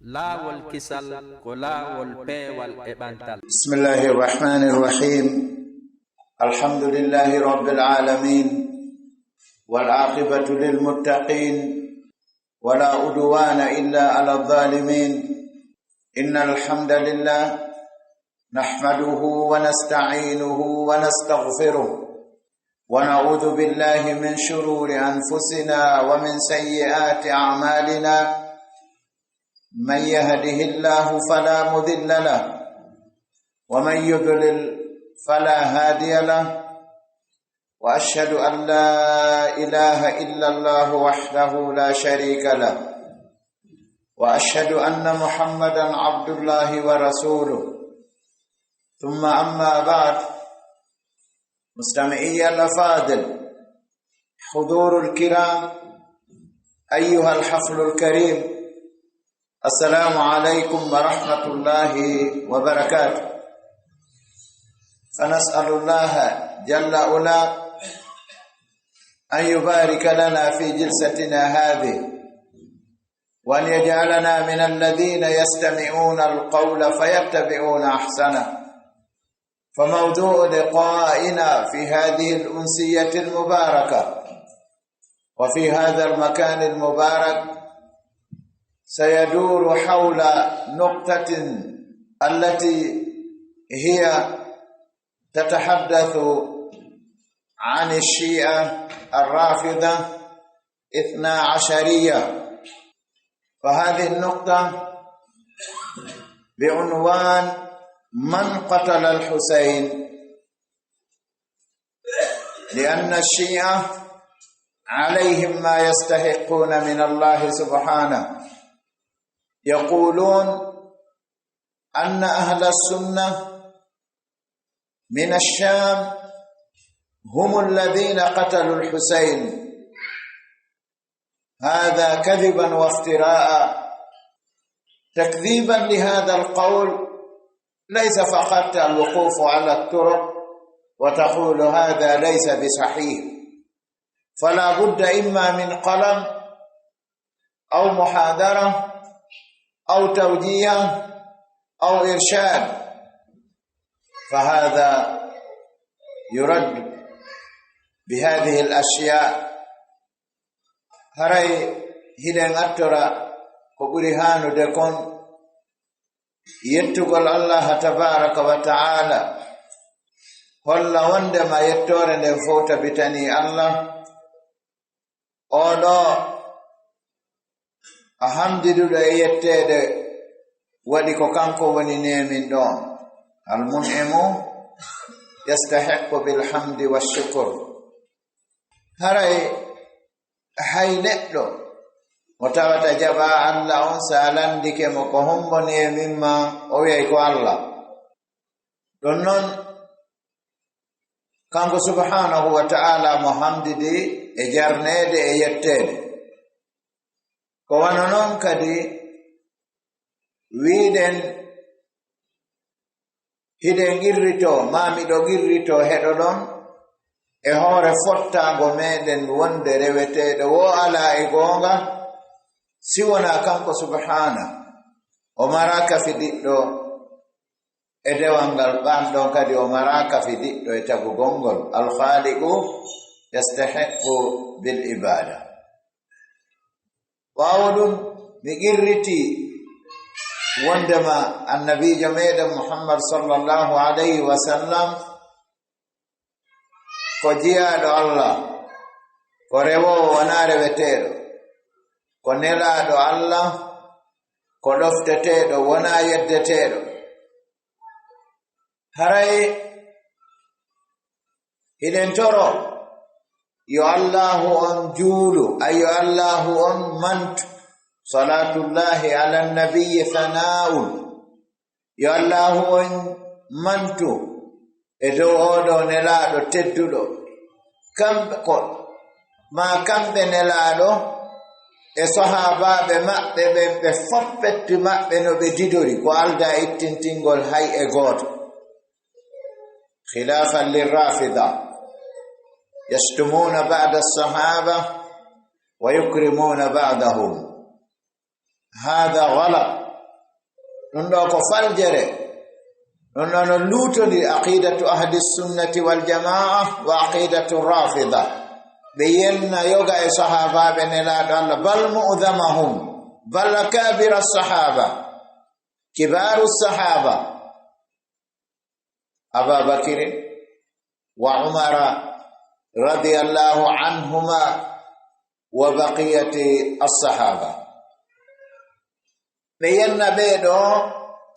laawol kisal ko laawol peewal e ɓantal. Bismillahi rrahmani rrahim. Alhamdulillahi rabbil alamin wal aqibatu lil muttaqin wala udwana illa ala adh-dhalimin. Innal hamdalillah nahmaduhu wa nasta'inuhu wa nastaghfiruh wa na'udzu billahi min shururi anfusina wa min sayyiati a'malina. من يهده الله فلا مضل له ومن يضلل فلا هادي له وأشهد أن لا إله إلا الله وحده لا شريك له وأشهد أن محمدا عبد الله ورسوله. ثم أما بعد، مستمعي الأفاضل، حضور الكرام، أيها الحفل الكريم، السلام عليكم ورحمة الله وبركاته. فنسأل الله جل وعلا أن يبارك لنا في جلستنا هذه، وأن يجعلنا من الذين يستمعون القول فيتبعون أحسنه. فموضوع لقائنا في هذه الأنسية المباركة وفي هذا المكان المبارك سيدور حول نقطة التي هي تتحدث عن الشيعة الرافضة 12. فهذه النقطة بعنوان من قتل الحسين، لأن الشيعة عليهم ما يستحقون من الله سبحانه. يقولون أن أهل السنة من الشام هم الذين قتلوا الحسين. هذا كذبا وافتراء. تكذيبا لهذا القول ليس فقط الوقوف على الطرق وتقول هذا ليس بصحيح، فلا بد إما من قلم أو محاضرة أو توجيه أو إرشاد، فهذا يرد بهذه الأشياء. هري هيدن أترى كبرهان دكون يتقل الله تبارك وتعالى ولا وندما يتورن فوت بتني الله أولا alhamdulillah yettede wadi ko kanko woni nemin don. Al-mun'imu yastahiqqu bil hamdi wash shukr. Haray hay neddo mo tawata jaba Allah on salandike mo ko hombo nemin ma o wi ko Allah don non kanko subhanahu wa ta'ala mo hamdidi e jarnede e yettede. Ko wana non kadi wiiden hiden girrito mamiɗo girrito heɗo ɗon e hoore fottago meɗen wonde reweteɗo wo ala e gonga siwona kanko subhana o maraka fi diɗɗo e dewal ngal ɓanɗon kadi o maraka fi diɗɗo e tagu gongol. Al-khaliqu yastahiqqu bil ibada. Wawɗum mi girriti wondema annabijo meɗen Muhammad sallallahu alayhi wa sallam ko jiyaɗo Allah, ko rewowo wona reweteɗo, ko nelaɗo Allah, ko ɗofteteɗo wona yeddeteɗo. Haray hiɗen toro yo Allahu on juulu, ayo Allahu on mantu. Salatullahi ala nabiyyi thana'un. Yo Allahu on mantu e dow oɗo nelaɗo tedduɗo. Kamɓe ko ma kamɓe nelaɗo e sahabaɓe maɓɓe ɓe foppettu maɓɓe no ɓe didori ko alda ittintingol hay e goto. Khilafan lirrafida يشتمون بعد الصحابة ويكرمون بعدهم. هذا غلط. ɗum ɗo ko faljere ɗum ɗo no luutodi aqidatu ahli sunnati wal jamaa wa aqidatu rafida ɓe yenna yoga e sahabaɓe nelaɗo Allah bal mu'dhamahum bal kabira sahaba kibaru sahaba Aba Bakr wa Umara radiyallahu anhuma wa baqiyati as-sahaba ɓe yenna ɓeeɗo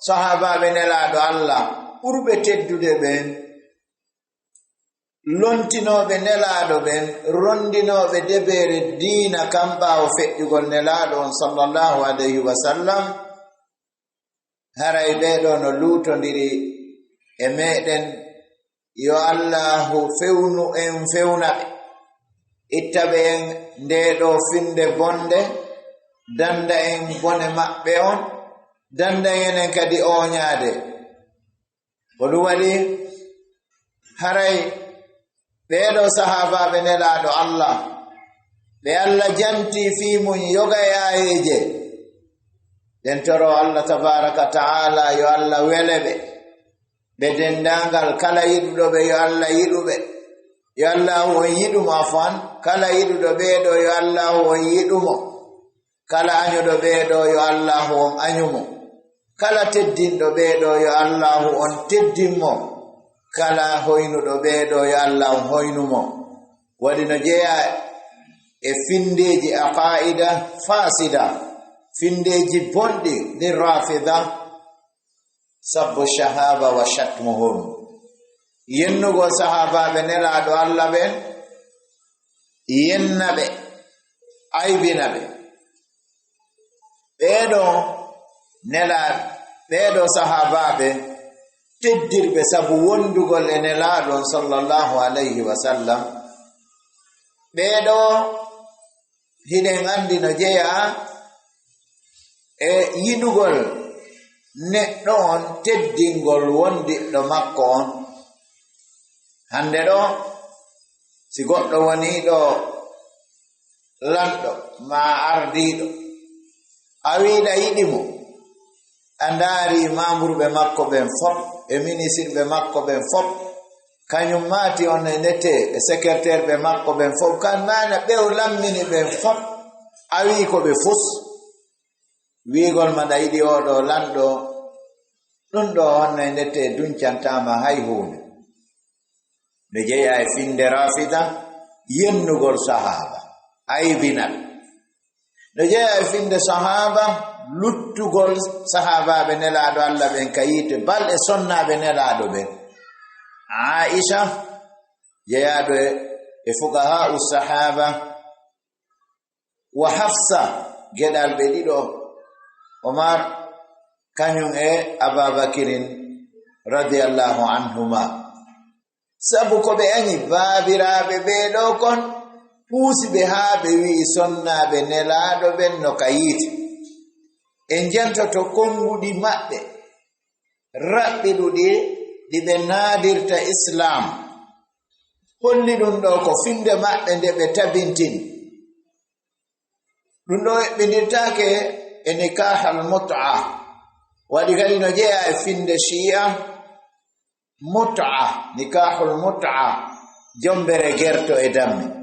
sahabaɓe nelaɗo Allah ɓurɓe teddude ɓen lontinoɓe nelaɗo ɓen rondinoɓe deɓere diina kam ɓaawo feƴƴugol nelaɗo on sallallahu alayhi wa sallam haray ɓeeɗo no luutondiri e meɗen yo Allahu fewnu en fewnaɓe ittaɓe en ndeɗo finde bonde danda en bone maɓɓe on danda enen kadi oñaade ko ɗum waɗi haray ɓeeɗo sahabaɓe nelaɗo Allah ɓe Allah janti fiimum yoga e ayeje den toro Allah tabaraka ta'ala yo Allah wele ɓe dendangal kala yiɗuɗo ɓe yo Allah yiɗuɓe yo Allah on yiɗumo afan kala yiɗuɗo ɓeeɗo yo Allah on yiɗumo kala añuɗo ɓeeɗo yo Allah on añumo kala teddinɗo ɓeeɗo yo Allah on teddinmo kala hoynuɗo ɓeeɗo yo Allah on hoynumo waɗi no jeeya e findeji aqaida fasida findeji bonɗi nder rafida sabbu shahaba wa shatmuhum yennugo sahabaɓe nelaɗo Allah ɓen yennaɓe aybinaɓe ɓeeɗo nelaɗo ɓeeɗo sahabaɓe teddirɓe sabu wondugol e nelaɗon sallallahu alayhi wa sallam ɓeeɗo hiɗen andi no jeeya e yiɗugol neɗɗo on teddingol wondiɗɗo makko on hande ɗo si goɗɗo woni ɗo lanɗo ma ardiɗo a wiɗa yiɗimo a ndaari mamburɓe makko ɓen fop e ministre makko ɓen fop kañum maati on e nette e secrétaire ɓe makko ɓen fop kan mana ɓew lammini ɓen fop a wi ko ɓe fus wiigol maɗa yiɗi oɗo lanɗo ɗum ɗo honno e nette duncantama hay hunde nde jeeya e finde rafida yennugol sahaba aybinal nde jeeya e finde sahaba luttugol sahabaɓe nelaɗo Allah ɓen ka yiite balɗe sonnaɓe nelaɗo ɓen Aisha jeeyaɗo e fuqaha'u sahaba wa Hafsa geɗal ɓe ɗiɗo Omar kañum e Aba Bakrin radiyallahu anhuma sabu ko ɓe ani baabiraɓe ɓeeɗo kon puusi ɓe haa ɓe wi'i sonnaɓe nelaɗo ɓen no ka yiite en jantoto konguɗi maɓɓe raɓɓiɗuɗi ɗi ɓe naadirta islam holli ɗum ɗo ko finde maɓɓe nde ɓe tabintini ɗum ɗo ɓendirtake e nikah al mut'a waɗi kadi no jeeya e finde shi'a mut'a nikahul mut'a jombere gerto e dammi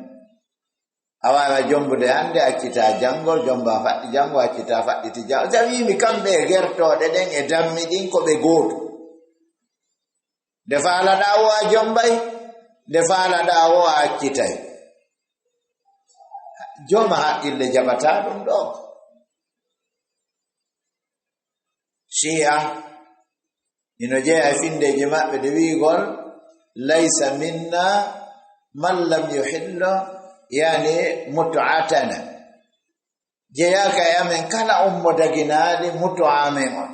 a wawa jombude hande accita janngol jomba faɗɗi janngo accita faɗɗiti janngo sa wimi kamɓe e gertoɗe ɗen e dammi ɗin ko ɓe gooto nde faalaɗa o a jombay nde faalaɗa o a accitay joma haqqille jaɓata ɗum ɗo shi'a ino jeeya e findeji maɓɓe de wiigol laysa minna man lam yuhillo yani mut'atana jeeyaka e amen kala ummo daginaali mutu'a men on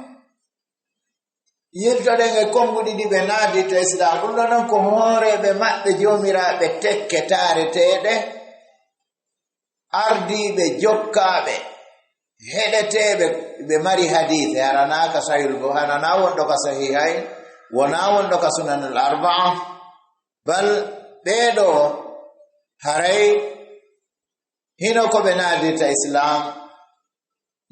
yirtoɗen e konguɗi ɗi ɓe naadi to islam ɗum ɗo noon ko hooreɓe maɓɓe joomiraaɓe tekketaareteeɗe ardiiɓe jokkaaɓe heɗeteeɓe ɓe mari hadith haranaaka sahihul bukhari hana wonɗo ka sahihayn wona wonɗo ka sunanul arba'a bal ɓeeɗo haray hino ko ɓe naadirta islam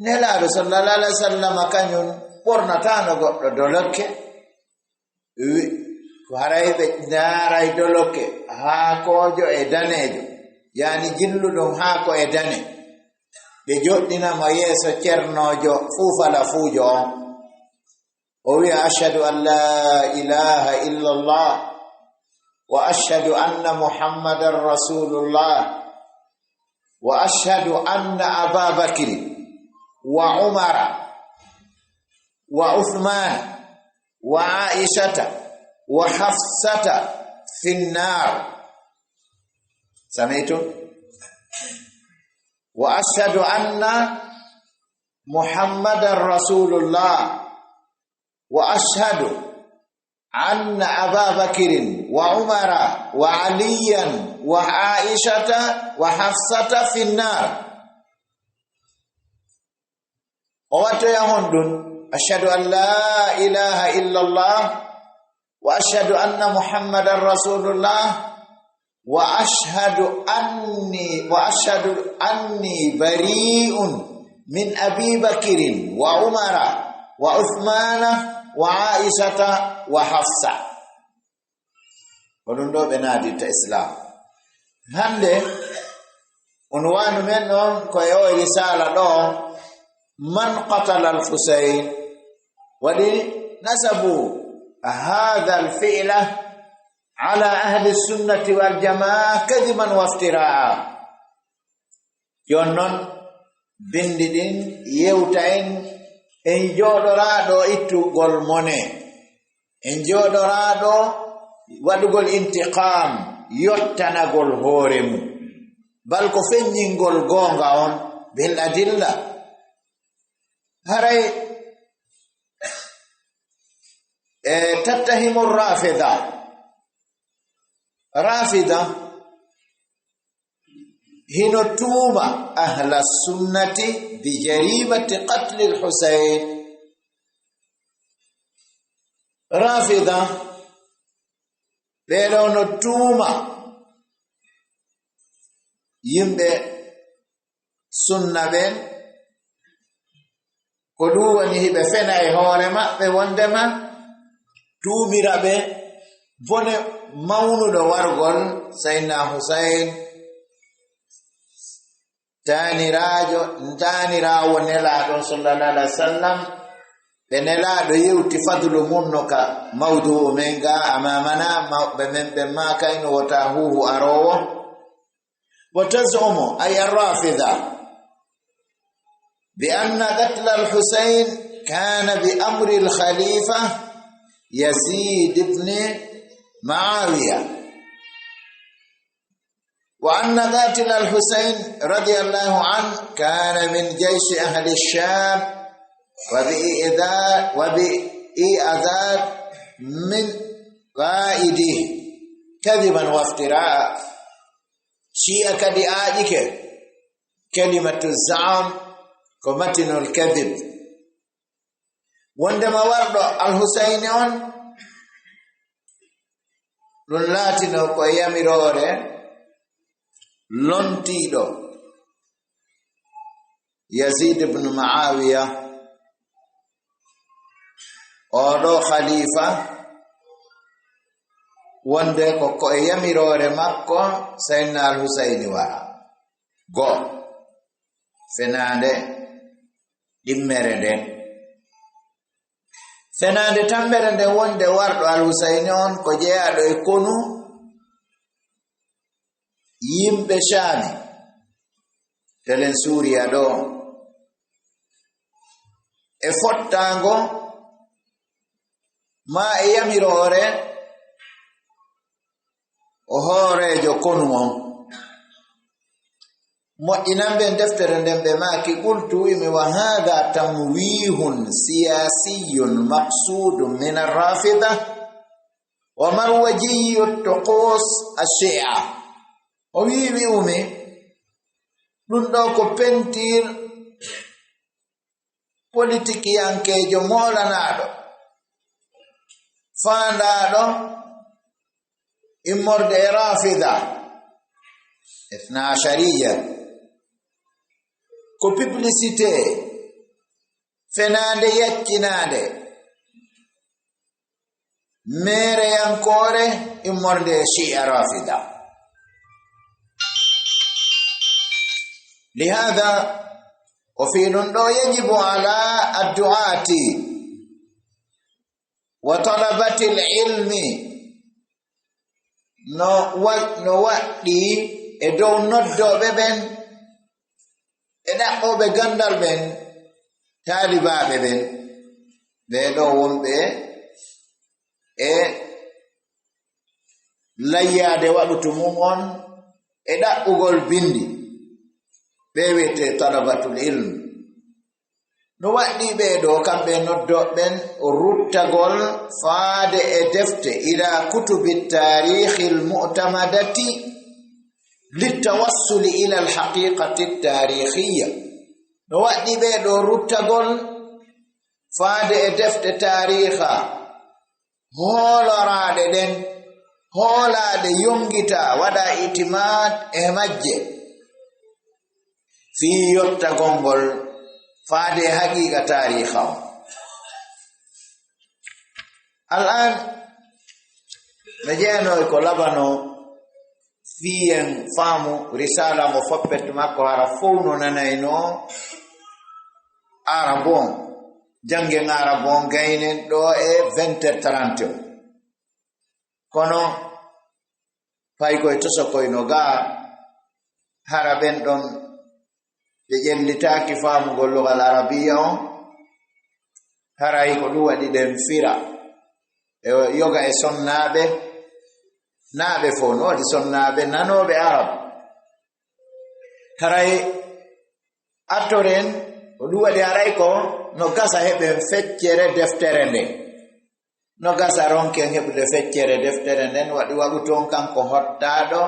nelaaɗo sallallahu alaihi wa sallam kañum ɓornatano goɗɗo dolokke ko haray ɓe ndaaray dolokke haakojo e danejo yani jilluɗum haako e dane ɓe joɗɗinamo yeeso ceernojo fuufala fuujo on o wiya ashhadu an la ilaha illa allah wa ashhadu anna muhammadan rasulullah wa ashhadu anna aba bakri wa umara wa uthman wa aishata wa hafsata fi nnar سمعتم وأشهد أن محمد رسول الله وأشهد أن أبا بكر وعمر وعليا وعائشة وحفصة في النار وتيهندن أشهد أن لا إله إلا الله وأشهد أن محمد رسول الله وأشهد أني بريء من أبي بكر وعمر وعثمان وعائشة وحفصة ولندو بنادي الإسلام هنده عنوان منهم كيو رسالة دو من قتل الحسين ولي نسبوا هذا الفعل على أهل السنة والجماعة كذبا وافتراء يونن بندين يوتين en joɗoraɗo ittugol mone en joɗoraɗo waɗugol intiqam yottanagol hoore mum bal ko feññingol goonga on bil adilla haray tattahimu rafida hino tuuma ahla sunnati bi jarimati qatli al-Husayn rafida ɓeɗo no tuuma yimɓe sunna ɓen ko ɗum woni hiɓe fena e hoore maɓɓe wondema tuumira ɓe bone mawnuɗo wargol Sayyidina Husayn tanirawo nelaɗo sallallahu alaihi wasallam ɓe nelaɗo yewti fadlu mum no ka mawdu men ga amamana mawɓe men ɓe makayno wota huhu arowo wa tazumu ay arrafida bi anna qatl al-Husayn kana bi amri al-khalifa Yazid ibn Muawiya وأن قاتل الحسين رضي الله عنه كان من جيش أهل الشام وبإعداد من قائده كذبا وافتراء شيء كدئائك كلمة الزعم كمتن الكذب وعندما ورد الحسين لنلاتنا ويامرور lontiɗo Yazid ibn Muawiya oɗo khalifa wonde ko e yamirore makko Sayyidina al-Husaini wara go fenande ɗimmere nden fenande tambere nden wonde warɗo al-Husaini on ko jeyaɗo e konu yimɓe Shaami telen Suuriya ɗo e fottango ma e yamirore o hoorejo konu on moƴƴinanɓe deftere nden ɓe maaki qultu imi wa hada tamwihun siyasiyun maqsudun min arrafida wa marwajiyu tuqus ash-shi'a o wiimi umi ɗum ɗo ko pentir politique yankejo molanaɗo faandaɗo immorde e rafida ithna ashariya ko publicité fenande yaccinade mere yankore immorde shi'a rafida. لهذا وفي نندو يجب على الدعاة وطلبة العلم no waɗɗi e dow noddoɓe ɓen e ɗaɓɓoɓe gandal ɓen taalibaɓe ɓen ɓe ɗo wonɓe e layyade waɗutu mum on e ɗaɓɓugol bindi ɓe wiyete talabatul ilm. no waɗɗi ɓe ɗo kamɓe noddoɓen ruttagol faade e defte ila kutubi tarihi almu'tamadati litawassuli ila alhaqiqati tarihiyya. no waɗɗi ɓe ɗo ruttagol faade e defte tariha hooloraɗe ɗen hoolaɗe yongita waɗa itimad e majje fi yottagolngol faade haqiqa tariha o. al'an ɓe jeenoy ko labano fiyen faamu risala mo foppet makko hara fof no nanayno arabon jangen arabon gaynen ɗo e 20h30 kono pay koye tosokoyno ga hara ɓen ɗon ɓe ƴellitaaki faamugol lugal arabiya on haray ko ɗum waɗi ɗen fira e yoga e sonnaaɓe naaɓe fof no waɗi sonnaaɓe nanooɓe arab haray attoren ko ɗum waɗi haray ko no gasa heɓen feccere deftere nden no gasa ronken heɓude feccere deftere nden waɗi waɗu toon kanko hottaaɗo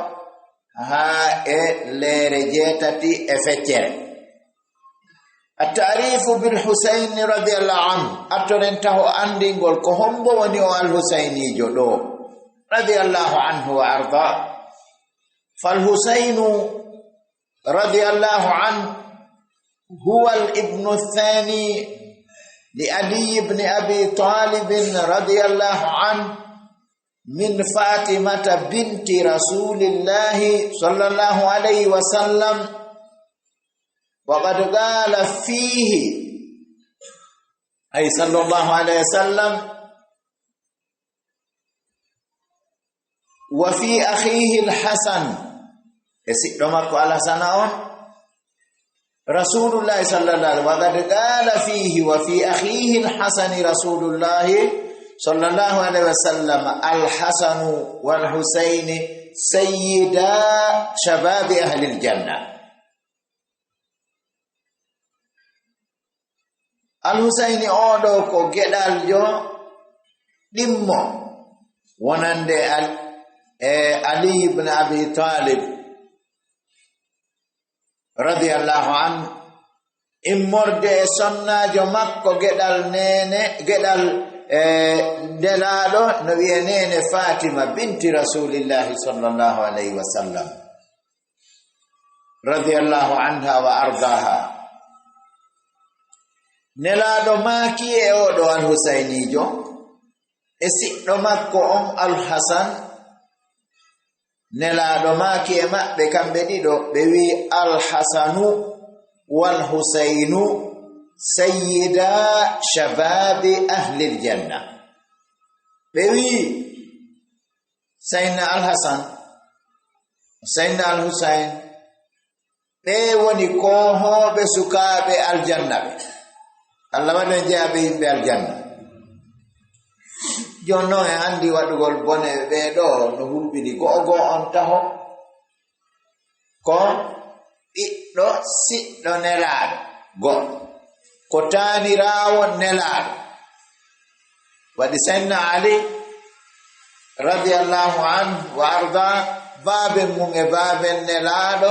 haa e leere 8 e feccere. التعريف بالحسين رضي الله عنه أترنته أندينغول كهمبو ونيو الحسيني جدو رضي الله عنه وأرضاه. فالحسين رضي الله عنه هو الابن الثاني لعلي بن أبي طالب رضي الله عنه من فاطمة بنت رسول الله صلى الله عليه وسلم. وقد قال فيه أي صلى الله عليه وسلم وفي أخيه الحسن يسيرمك على سنة رسول الله صلى الله عليه وسلم وقد قال فيه وفي أخيه الحسن رسول الله صلى الله عليه وسلم الحسن والحسين سيدا شباب أهل الجنة. Al-Husaini oɗo ko geɗal jo ɗimmo wonande Ali ibn Abi Talib radiyallahu anhu immorde e sonnajo makko geɗal delaɗo no wiye nene Fatima binti rasulillahi sallallahu alayhi wa sallam radiyallahu anha wa ardaha. Nelaɗo maaki e oɗo Al-Husainijo e siɗɗo makko on Al-Hasan. Nelaɗo maaki e maɓɓe kamɓe ɗiɗo ɓe wi Al-Hasanu wal-Husainu sayyida shababi ahli l-janna. ɓe wi Sayyidina Al-Hasan Sayyidina Al-Husain ɓe woni kohoɓe sukaaɓe aljanna ɓe. Allah waɗen jeyaɓe yimɓe aljanna. Jonno e andi waɗugol bone ɓeeɗo no huɓɓini go'o on taho ko ɓiɗɗo siɗɗo nelaaɗo goɗɗo ko taaniraawo nelaaɗo. Waɗi Sayyidina Ali radiyallahu anhu wa arda baaben mum e baaben nelaaɗo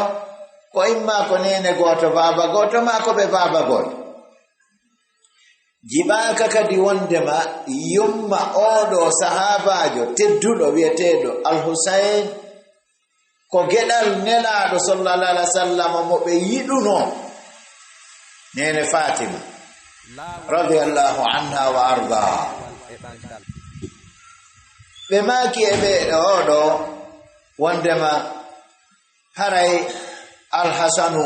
ko imma ko nene gooto baaba gooto ma ko ɓe baaba gooto. Jibaaka kadi wondema yumma oɗo sahabajo tedduɗo wiyeteɗo Al-Husain ko geɗal nelaɗo sallallahu alaihi wasallam mo ɓe yiɗuno nene Fatima radiyallahu anha wa arda be maki e be do wondema haray al-Hasanu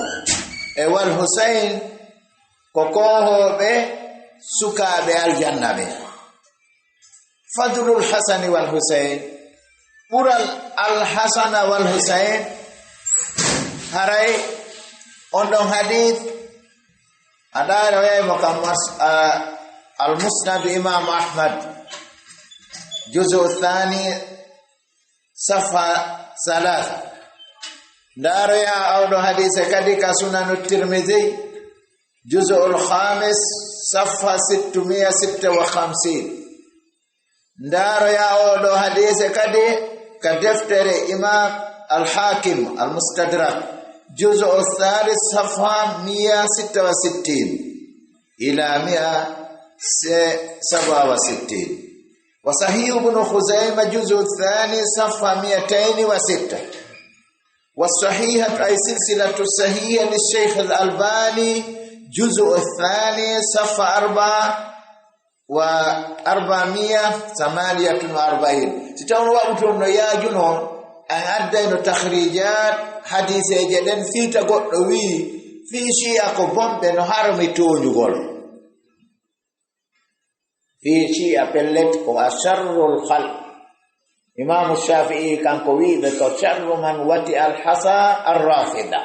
e wal Husayn ko kohoɓe sukaɓe aljanna ɓe. Fadlul Hasani wal Husayn, ɓural al-Hasana wal Husayn haray on ɗon hadith aɗaare waymo kam al-Musnad Imam Ahmad juzu thani safa 3 ndaro ya awɗo hadise kadi ka Sunanu Tirmidhi juzu al-khamis safa 656 ndaro ya awɗo hadise kadi ka deftere Imam al-Hakim al-Mustadrak juzu al-thalith safa 166 ila 167 وصحيح ابن خزيمة جزء الثاني صفحة 206 والصحيحة أي سلسلة الصحيحة للشيخ الألباني جزء الثاني صفحة 448 تتعون وقتهم ياجنهم أن أدين تخريجات حديث جدن في تقول في شيء أقوم بنهار تونجول في شيء أبلت وأشر الخلق إمام الشافعي كان قوي بكشر من وطئ الحصى الرافضة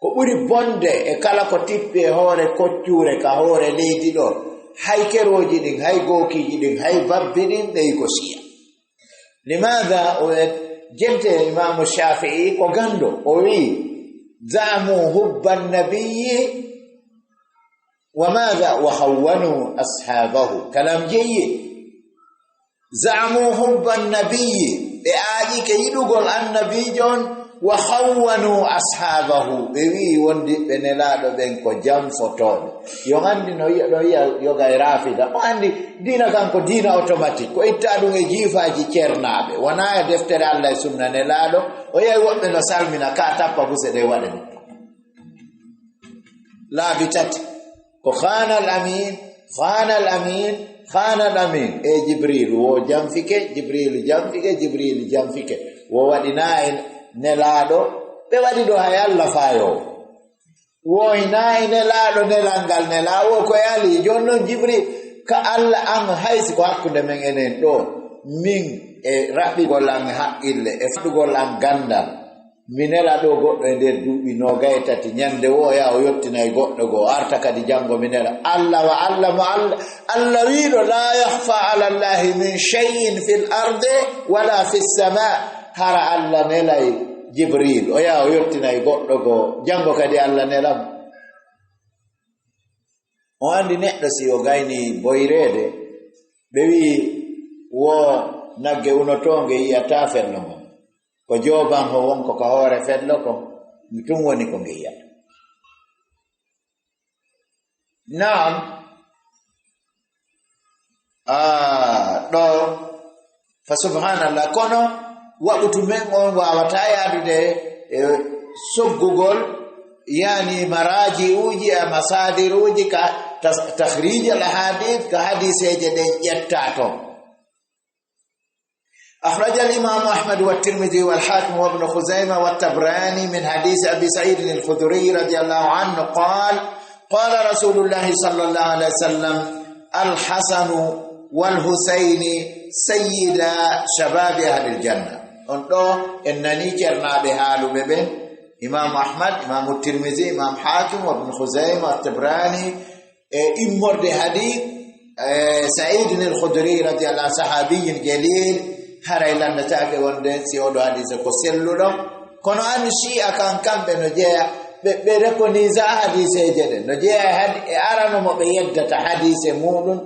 كوري بوند إكالا كتيب هوري كتوري كهوري ليدي دو هاي كروجي دين هاي غوكي دين هاي بابدين بيكوشيا لماذا جنت إمام الشافعي كغندو قوي زعموا حب النبي وماذا وخونوا أصحابه كلام جيد زعموا حب النبي بآجي كيدوغل النبي جون وخونوا أصحابه بيوي وندي بنلادو بنكو جام فوتون يوغاندي نو يوغا رافدا وندي دينا كانكو دينا اوتوماتيك كو إتادو جيفاجي كيرنابه ونايا دفتر الله سنة نلادو ويا وبن سالمنا كاتا بابوسه دي ودن لا بتات خان الأمين خان الأمين خان الأمين جبريل وجنفك جبريل جنفك جبريل جنفك وودينا نلادو بوديدو هيا الله فايو وهنا نلادو نلانغال نلاو كويالي جونو جبريل كالله أن هايس كواكو دمين دو من ربي غولان حقيل افدو غولان غاندال minela do goddo e der duubi no gaytati nyande wo ya o yottina e goddo go arta kadi jango minela Allah wa Allah ma Allah wido la yakhfa ala Allah min shay'in fil ardi wala fis sama hara Allah nelay Jibril o ya o yottina e goddo go jango kadi Allah nelam o andi neddo si o gayni boyrede be wi wo nagge unotonge yata fenno ko joban ho wonko ko hoore fedlo ko mutum woni ko ngiyata naam do fa subhanallah kono wabutu men on wawata yadude soggugol yani maraji uji a masadir uji ka takhrij al hadith ka hadiseje de yettato أخرج الإمام أحمد والترمذي والحاكم وابن خزيمة والطبراني من حديث أبي سعيد الخدري رضي الله عنه قال قال رسول الله صلى الله عليه وسلم الحسن والحسين سيدا شباب أهل الجنة أنتو إنني جرنا بحالو ببن إمام أحمد إمام الترمذي إمام حاكم وابن خزيمة والطبراني إمر دي حديث سعيد الخدري رضي الله عنه صحابي جليل haraylan natake wonde si odo hadise ko selludo kono an shi akan kambe no jeya be rekoniza hadise jede no jeya arano mo be yeddata hadise mudun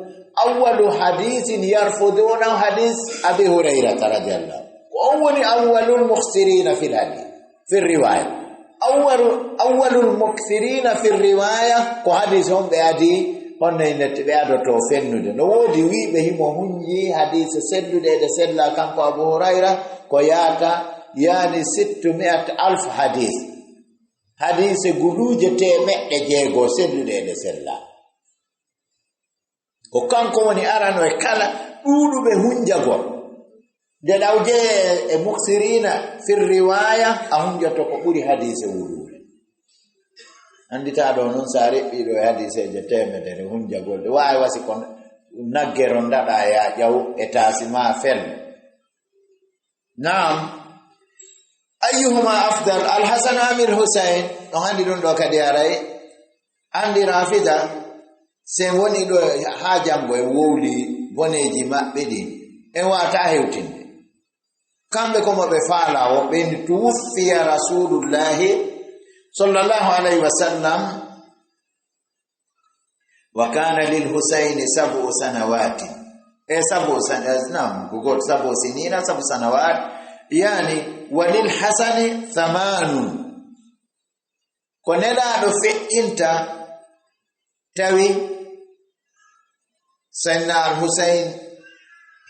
awwalu hadithin yarfuduna hadith abi hurayra radhiyallahu awwali awwalul mukhsirin fil hadith fi riwaya awwalul mukhsirin fi riwaya ko hadith on be adi honne nette be adoto fennude no wodi wiibe himo hunji hadise seddude de sella kanko Abu Huraira ko yaata yani 600,000 hadise guduje temedde jeego seddude de sella ko kanko woni arano e kala ɗuuɗuɓe hunjagol nde ɗawje e muksirina fir riwaya a hunjoto ko ɓuri hadise wuluure andita ɗo noon sa reɓɓiɗo e hadiseje temedere hunjagol ɗe wawi wasi ko naggero ndaɗa ya ƴaw e tasima fel naam ayyuhuma afdal alhasan amir husain ɗon andi ɗum ɗo kadi aray andi rafida se woni ɗo ha jango e wowli boneji maɓɓe ɗin en wata hewtinde kamɓe komo ɓe faala woɓɓe ni tuwuffiya rasulullahi sallallahu alayhi wa sallam wa kana lil husaini 7 sanawati gugol 7 sinina 7 sanawat yani walil hasani 8 ko nelaɗo feƴƴinta tawi sayyidina al-Husayn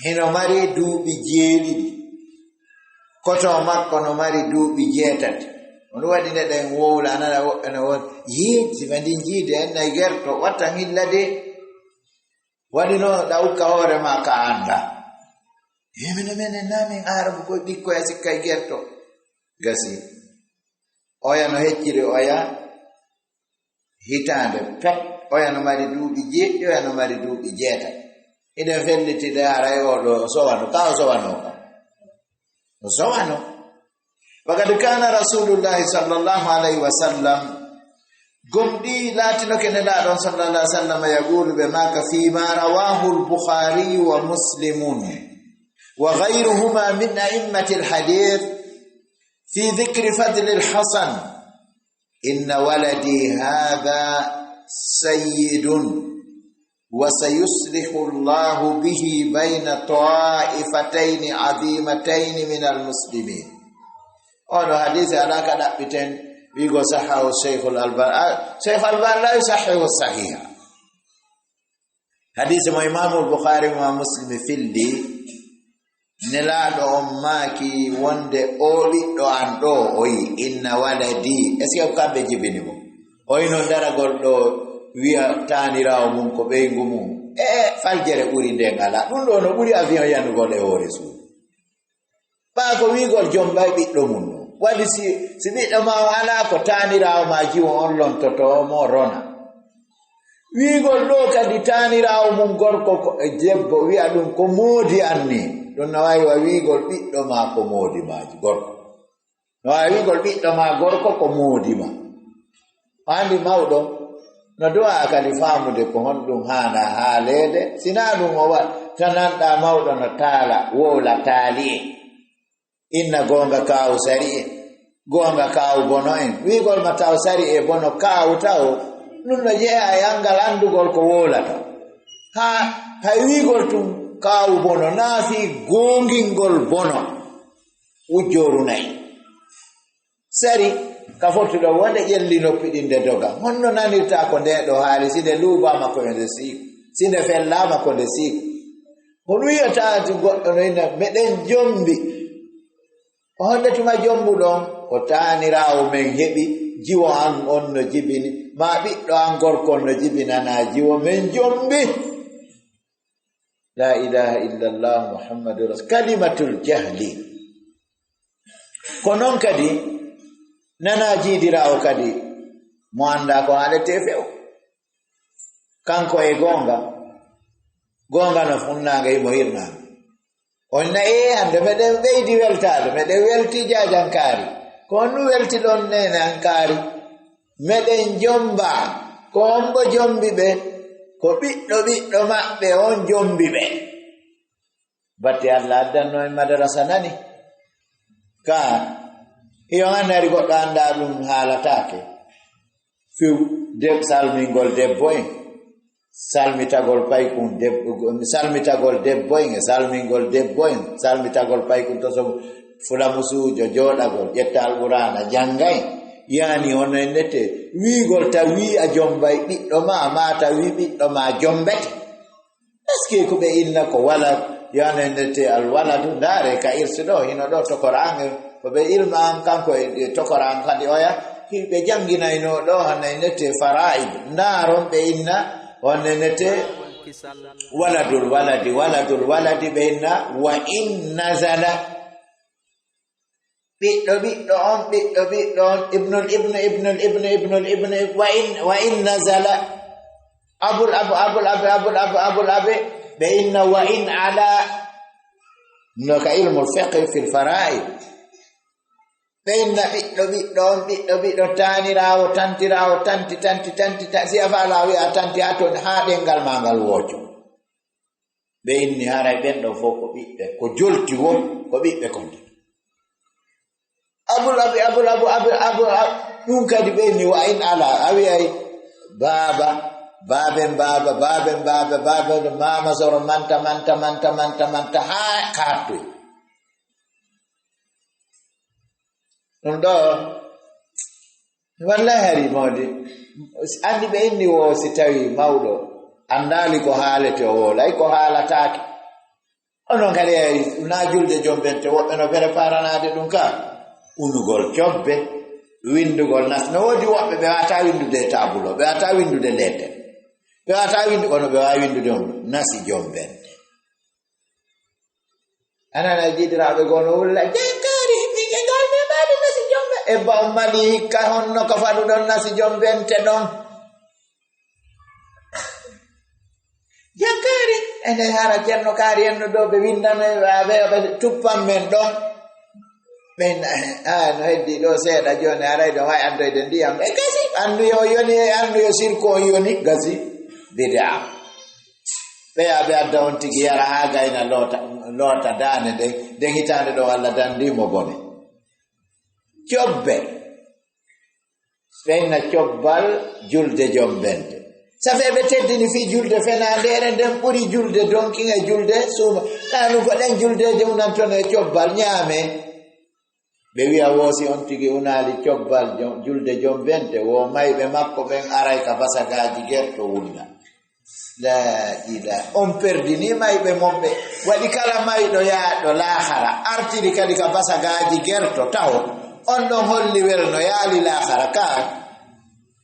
hino mari duuɓi 7 koto makko no mari duuɓi 7 on waɗi neɗen wowla nana woɓɓene won yiiti mandi jiide en nay gerto watta hillade waɗi noon ɗawka hoore ma ka anda mino menen namin arabu koye ɓikkoy a sikkay gerto gasi oya no hecciri oya hitande pet oya no mari duuɓi 7 oya no mari duuɓi 7 iɗen fellitide haray oɗo sowano ka o sowano kam o sowano wakad kana rasulullahi sallallahu alayhi wa sallam gomɗi laatino keneɗaɗon sallallahu alayhi wa sallam yaqulu ɓe maka fima rawahu al-bukhari wa muslimun wa ghayruhuma min a'immati al-hadith fi dhikri fadli al-hasan inna waladi hadha sayyidun wa sayuslihu Allahu bihi bayna ta'ifatayn 'azimatayn min al-muslimin ono hadith alaka ɗaɓɓiten wigo sahahu Shaykh al-Albani la yusahihu sahiha hadith mo Imam al-Bukhari wa Muslim fildi nelaɗo on maaki wonde o ɓiɗɗo an ɗo oyi inna waladi est-ce que kamɓe jibini mo oyino daragol ɗo wiya tanirawo mum ko ɓeygu mum faljere ɓuri nde ngala ɗum ɗo no ɓuri avion yanugol e hoore suudu ɓaa ko wigol jombay ɓiɗɗo mum ɗo waɗi si ɓiɗɗo ma ala ko tanirawo ma jiwo on lontoto mo rona wigol ɗo kadi tanirawo mum gorko ko debbo wi'a ɗum ko moodi anni ɗum no wawi wa wigol ɓiɗɗo ma ko moodi maji gorko no wawi wigol ɓiɗɗo ma gorko ko moodi ma andi mawɗo no du'a kadi faamude ko honɗum hana haalede sina ɗum o wat tananɗa mawɗo no taala wowla taali inna gonga kawu sari gonga kawu bono en wigol ma taw sari e bono kawu taw ɗum no jeeya yangal andugol ko wowlata hay wigol tum kawu bono naafi gongingol bono wujjoru nayi sari ka fottuɗo wonde ƴelli noppi ɗin nde doga honno nanirta ko nde ɗo haali sinde luubama ko nde siiko sinde fellama ko nde siiko hono wiyataati goɗɗo no ina meɗen jombi honde tuma jombu ɗon ko taanirawo men heɓi jiwo an on no jibini ma ɓiɗɗo an gorkon no jibinana jiwo men jombi la ilaha illallah muhammadu rasul kalimatul jahli ko noon kadi nana jiidirawo kadi mo anda ko haalete few kanko e gonga no funnaga imo hirnaga on nayi hande meɗen ɓeydi weltade meɗen welti jajankaari ko onnu welti ɗon nene ankaari meɗen jomba ko on bo jombi ɓe ko ɓiɗɗo maɓɓe on jombi ɓe batte Allah addanno en madarasa nani ka iyo annari goɗɗo anda ɗum haalatake fiw salmingol debbo en salmitagol paykun salmitagol debbo en e salmingol debbo en salmitagol paykun to so fulamusujo jooɗagol ƴetta alqur'ana janngay yani hono en nette wiigol tawi a jombay ɓiɗɗo ma tawi ɓiɗɗo ma jombete est ce que ko ɓe inna ko wala yani en nette alwaladu ndaare ka irsi ɗo hino ɗo tokorange ko ɓe ilma am kanko e tokoran kadi oya ɓe jangginayno ɗo hano en nette faraid ndaaron ɓe inna honne nete waladul waladi beinna wa in nazala ɓiɗɗo on ibnul ibn wa in nazala abul abi beinna wa in ala no ka ilmul fiqh fil fara'id beinna ɓiɗɗo tanirawo tanti si afalawi a tanti aton ha ɗengal mangal wojo ɓe inni haray ɓen ɗo fof ko ɓiɓɓe ko jolti won ko ɓiɓɓe konde abul abi ɗum kadi ɓe inni wa in ala awi ay baben baba mama soro manta ha kartoy ɗum ɗo wallahi hari mawde andi ɓe inni wo si tawi mawɗo andali ko haalete o wolay ko haalatake onon kadi na julde jombente woɓɓe no fere paranade ɗum ka unugol cobbe windugol nas no woodi woɓɓe ɓe wata windude tabulo ɓe wata windude ledde ɓe wata windu kono ɓe wawi windude nasi jombente anana jiɗiraɓe gono wulla jenkari ɓinge galɓe mbaɗi nasi jombe e baw mali hikka honno ko faɗu ɗon nasi jombente ɗon jenkari ene hara ceerno kaari enno ɗo ɓe windano ɓe tuppan men ɗon ɓen no heddi ɗo seeɗa joni aray ɗo way andoyde ndiyam e gasi anduyo yoni e anduyo sirko o yoni gasi bida ɓeya ɓe adda on tigi yara ha gayna loota dane den hitande ɗo walla dandimo bone cobbe ɓenna cobbal julde jombente safe ɓe teddini fi julde fenandere nden ɓuri julde donkinge julde suuma ɗanu ko ɗen juldeje unantone cobbal ñaame ɓe wiya woosi on tigi unali cobbal julde jombente wo mayɓe makko ɓen aray ka basagaji gerto wunda la ila on perdini mayɓe momɓe waɗi kala mayɗo yaaɗo lahara artiri kadi ka basagaji gerto taw on ɗon holli welno yaali lahara ka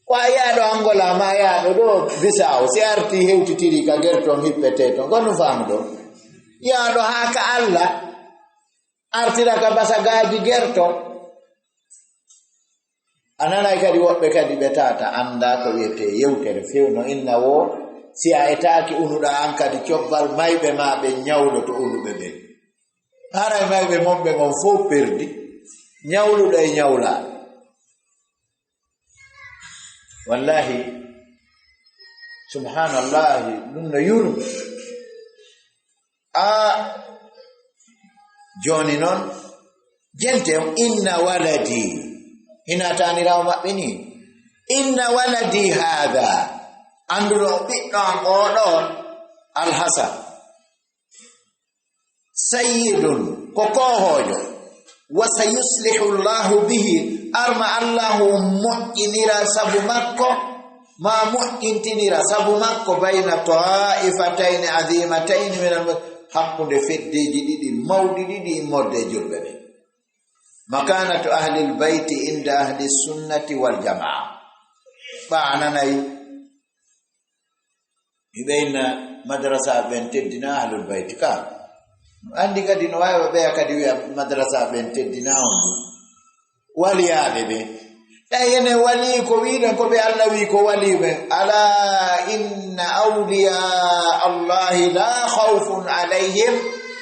ko a yaaɗo Angola ma yaaɗo ɗo Bisaw si arti hewtitiri ka gerton hippete to gonu famu ɗo yaaɗo haa ka Allah artira ka basagaji gerto ananay kadi woɓɓe kadi ɓe tata anda ko wiyete yewtere fewno inna wo si a etaki unuɗa an kadi cobbal mayɓe ma ɓe ñawlo to unuɓe ɓe haray mayɓe momɓe gon fof perdi ñawluɗo e ñawla wallahi subhanallahi ɗum no yurmi joni noon jente inna waladi hina tanirawo maɓɓe ni inna waladi hada anduɗo ɓiɗɗo am oɗo alhasan sayyidun ko kohojo wa sayuslihu llahu bihi arma allahu moƴƴinira sabu makko ma moƴƴintinira sabu makko bayna taifataini azimataini min hakkunde feddeji ɗiɗi mawɗi ɗiɗi immorde julɓe ɓe makanatu ahli lbayti inda ahli sunnati waljamaa ɓa ananayi ɓeyna madrasa ɓen teddina ahlul bayti ka andi kadi no wawi ɓeya kadi wiya madrasa ɓen teddina on ɗum waliyaɓe ɓe ɗayene wali ko wiɗen ko ɓe Allah wi ko wali ɓe ala inna awliya allahi la khawfun alayhim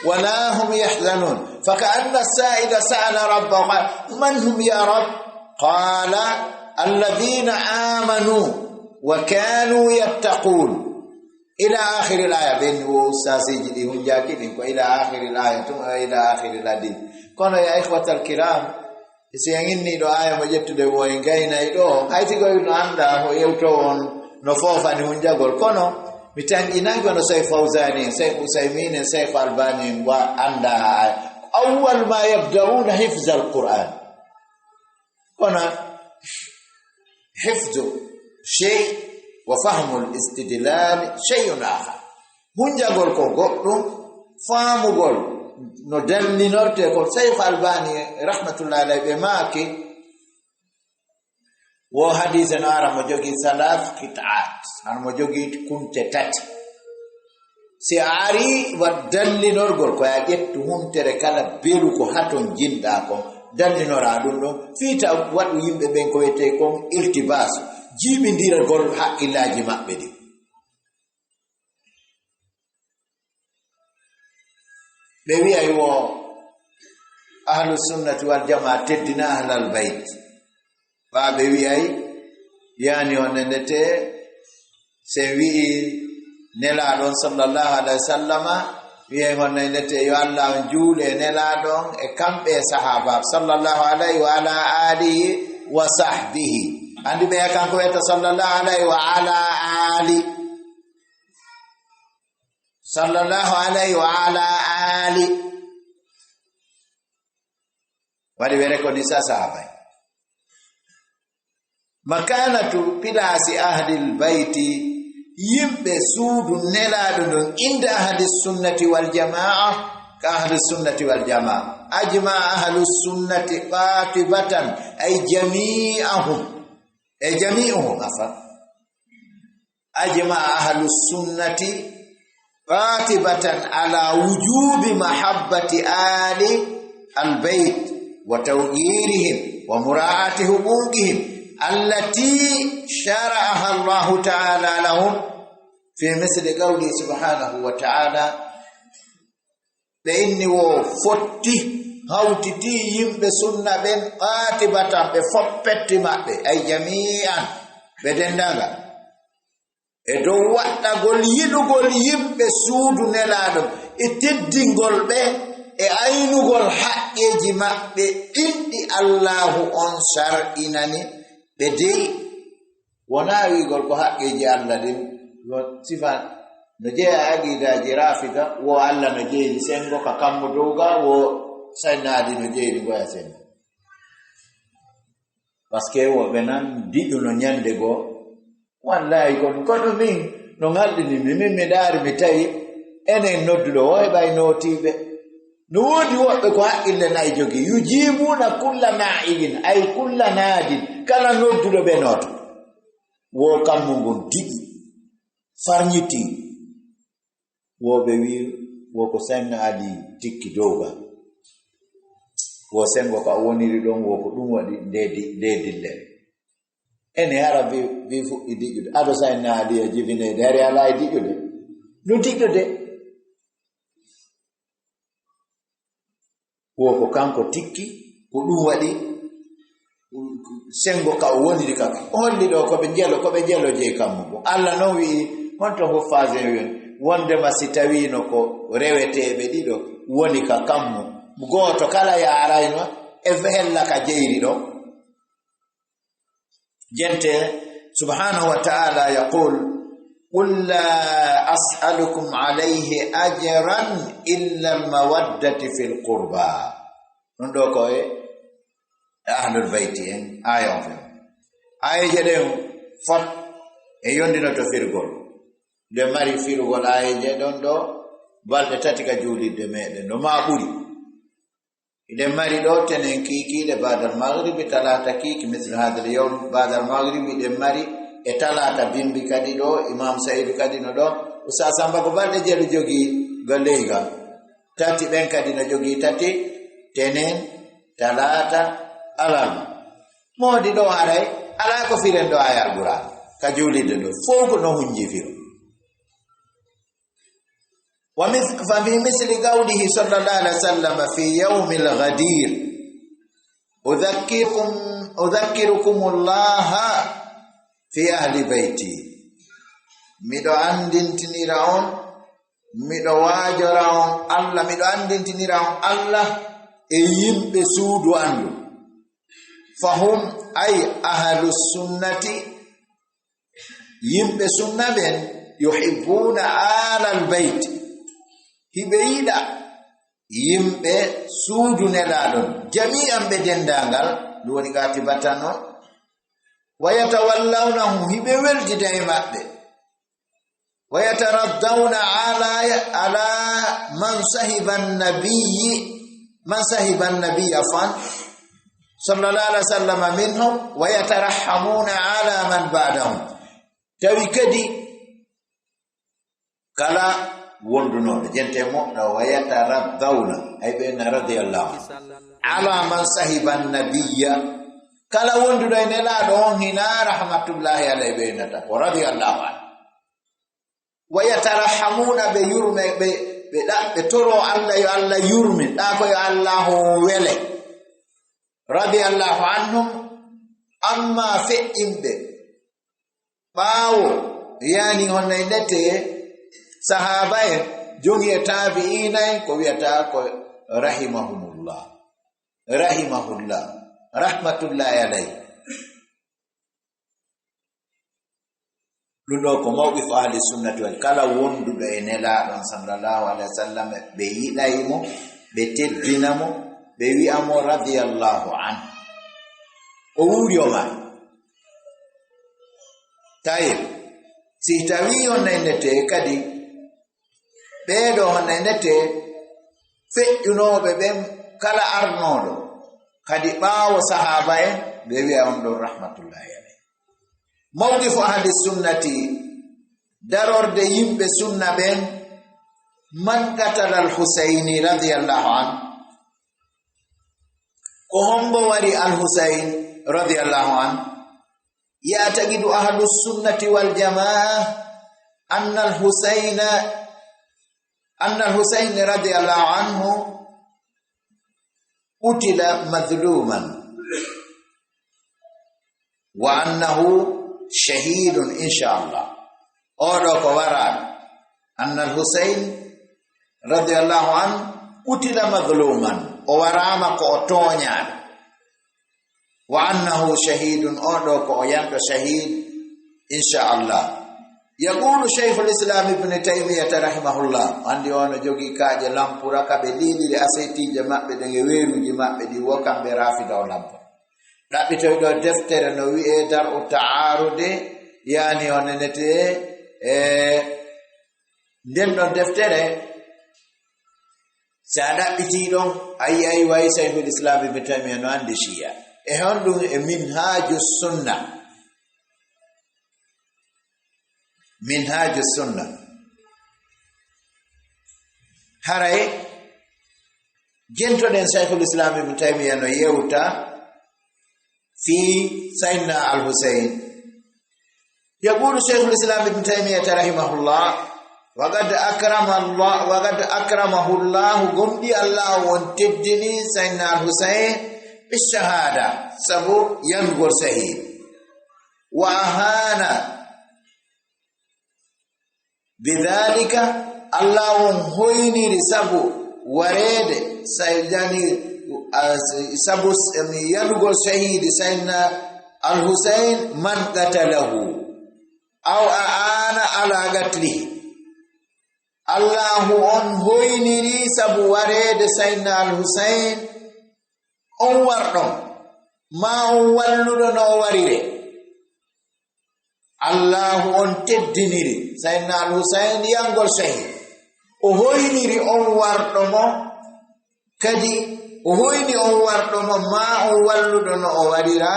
wala hum yahzanun fakaanna as-sa'ila sa'ala rabbahu man hum ya rab qala alladhina amanu wa kanu yattaqun ila akhir al-aya ben wo sasiji di hunjaki din ko ila akhir al-aya tum ila akhir al-hadith kono ya ikhwatal kiram si inni do aya mo jettude wo en gayna do hayti go no anda ho yewto on no fofa ni hunjagol kono mi tanjinangi wono say Fawzani say Usaymin say Albani wa anda awwal ma yabda'una hifz al-Qur'an kono hifz shay wa fahmu al-istidlal shay'un akhar hunjagol ko goddum faamugol no dallinorte ko Shaykh Albani rahmatullahi alayhi be maaki wo hadith no ara mo jogi salaf qit'at an mo jogi kunte tati si ari wa dallinorgol ko ya ƴettu huntere kala beelu ko haton jinɗa kon dallinora ɗum ɗon fiita waɗu yimɓe ɓen ko wiyete kon iltibas jiɓindirgol haqqillaji maɓɓe ɗi ɓe wiyay wo ahlu sunnati wal jamaa teddina ahlal bayt ɓa ɓe wiyay yani on nendete se wi'i nelaɗon sallallahu alaihi wasallama wiyay on nendete yo Allah on juule nelaɗon e kamɓe sahaba sallallahu alaihi wa ala alihi wa sahbihi andi ɓe kanko wiyata sallallahu alaihi wa ala ali sallallahu alaihi wa ala ali wadi were ko nisa sahabai makanatu pilasi ahlil baiti yimbe suudu nelado don inda ahlus sunnati wal jamaa ka ahlus sunnati wal jamaa ajma ahlus sunnati qatibatan ay jami'uhum afa ajma ahlus sunnati qatibatan ala wujubi mahabbati ali al bait wa tawjirihim wa mura'ati huquqihim التي شرعها الله تعالى لهم في مثل قوله سبحانه وتعالى لإني وفتي هاوتتي يمب سنة بين قاتبة بفبت مأبي أي جميعا بدنداغا edo wadda gol yidugol yimbe suudu neladum e teddingol be e aynugol haqqeji mabbe indi Allahu on shar'inani be dey wona wigol ko haqqeji Allah din sifan no jeya agida jirafika wo Allah no jeyi sengo ka kammo dowga wo saynadi no jeyi goya sengo parce que wo benan didu no nyande go wallahi kono min no ngaldini min mi daari mi tawi enen noddudo o e bay notibe no wodi wobbe ko haqqille nay jogi yujibuna kulla na'ibin ay kulla nadin kala noddudo be noto wo kammu ngon digi farnyiti wo be wi wo ko sanna adi tikki dowga wo sengo ka woniri don wo ko dum wadi dedille ene arabi bi fu idijude ado sanna adi e jibine dere ala idijude no digode wo ko kanko tikki ko dum wadi sengo ka woniri ka holli do ko be jelo je kammo Allah no wi honto ho faze wonde masitawi no ko rewetebe dido woni ka kammo goto kala ya arayno e vehella ka jeyri do jente subhanahu wa ta'ala yaqul qul la as'alukum alayhi ajran illa al-mawaddati fil qurba ndo ko e ahlul bayti en ayon ay jedem fot e yondino to firgol de mari firgol ay je don do balde tati ka julide meden no ma buri ide mari do tenen kiki de badal maghrib talata kiki misal hada al-yawm badal maghrib de mari e talata bimbi kadi do imam Said kadi no do usasamba ko balde jelu jogi golega tati ben kadi no jogi tati tenen talata alam modi do aray ala ko firen do aya alquran ka julide do fogo no hunji firo wa fa bi misli qawlihi sallallahu alaihi wasallam fi yawm al-ghadir udhakkirukum Allah fi ahli baiti mido andintinira on mido wajora on Allah mido andintinira on Allah e yimbe suudu andu fahum ay ahlus sunnati yimbe sunna ben yuhibbuna alal bait hibeida yimbe suudu neladon jami'an be dendangal duwoni gati batano wayatawallawnahu hibe weldi day mabbe wayataraddawna ala man sahiba an-nabiy afan sallallahu alaihi wasallam minhum wayatarhamuna ala man ba'dahum tawi kadi kala wondunoɓe jente moɗɗo wa yataraddawna ay ɓena radiyallahu ala man sahiba nabiyya kala wonduɗo e nelaɗo on hina rahmatullahi alayhi ɓenata ko radiyallahu an wa yatarahamuna ɓe yurme ɓe toro Allah yo Allah yurmi ɗa ko yo Allah wele radiyallahu anhum amma fe'imɓe ɓaawo yani honno nete sahaba en jongi e tabi'ina en ko wiyata ko rahimahumullah rahmatullahi alayhi ɗum ɗo ko mawqif ahli sunnati wal kala wonduɗo e nelaɗon sallallahu alaihi wasallam ɓe yiɗaymo ɓe teddinamo ɓe wi'amo radiyallahu an o wuriyoma tayib si tawi on nayndete kadi ɓeeɗo on nayndete feƴƴunoɓe ɓen kala arnoɗo kadi ɓaawo sahaba en ɓe wi'a on ɗon rahmatullahi alayhi mawqifu ahli sunnati darorde yimɓe sunna ɓen man qatala al-Husayni radiyallahu an ko hombo wari al-Husayn radiyallahu an يعتقد أهل السنة والجماعة أن الحسين رضي الله عنه قتل مظلوما وأنه شهيد إن شاء الله أولوك ورد أن الحسين رضي الله عنه قتل مظلوما وورامك أطونيا وأنه شهيد أولوك وينك شهيد إن شاء الله يقول شيخ الإسلام ابن تيمية رحمه الله عندي وانا جوغي كاجة لامبورا كبديلي لأسيتي جماع بدنغ ويرو جماع بدي وكام برافي دو لامبورا لابد تودو دفتر نوي در التعارض يعني وانا نتي دندو دفتر سادة بتيدون أي واي شيخ الإسلام ابن تيمية نو عندي شيئا ehondum e minhajus sunna haray jentoden Shaykhul Islam Ibn Taymiyyah no yewta fi Sayyidina al-Husayn يقول شيخ الإسلام ابن تيمية رحمه الله وقد أكرمه الله قمدي الله وانتدني سيدنا الحسين بالشهادة سبو ينقل سهيد وأهانا بذلك الله هويني لسبو وريد سيداني سبو ينقل سهيد سيدنا الحسين من قتله أو أعان على قتله الله هويني لسبو وريد سيدنا الحسين on warɗon ma on walluɗo no o warire allahu on teddiniri sayyidina al-Husayn yangol sahih o hoyniri on warɗo mo kadi o hoyni on warɗo mo ma on walluɗo no o warira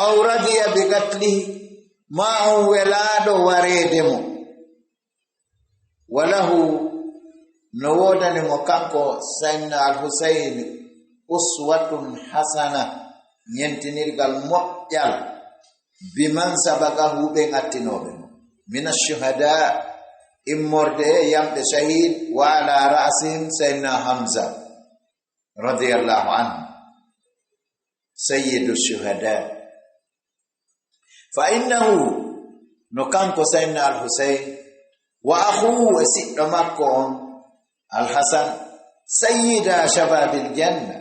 aw radiya bi qatlihi ma on welaɗo warede mo walahu no wodani mo kanko sayyidina al-Husayn uswatun hasana nyentinirgal moƴƴal biman sabaqahu ɓe ŋattinoɓe mo min ash-shuhada immorde yamɓe shahid wa ala ra'sihim sayyidina Hamza radiyallahu anhu sayyidu shuhada fa innahu no kanko sayyidina al-Husayn wa akhuhu e siɗɗo makko on al-Hasan sayyida shababil janna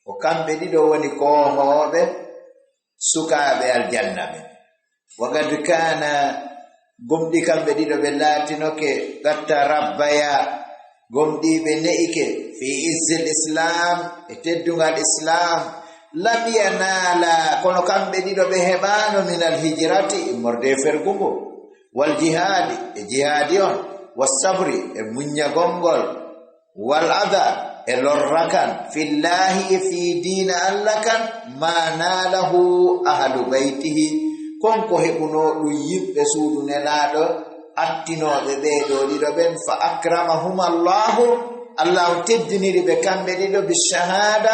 o kamɓe ɗiɗo woni kohoɓe sukaaɓe aljanna ɓe wagad kana gomɗi kamɓe ɗiɗo ɓe laatinoke gatta rabbaya gomɗiɓe ne'ike fi izzil islam e teddungal islam lam yanala kono kamɓe ɗiɗo ɓe heɓano min alhijrati morde fergugo wal jihadi e jihadi on wasabri e muññagolngol wal adha e lorrakan fillahi e fi diina Allah kan ma nalahu ahlu baytihi konko heɓuno ɗum yimɓe suudu nelaɗo attinoɓe ɓeeɗo ɗiɗo ɓen fa akramahum allahu teddiniri ɓe kamɓe ɗiɗo bishahada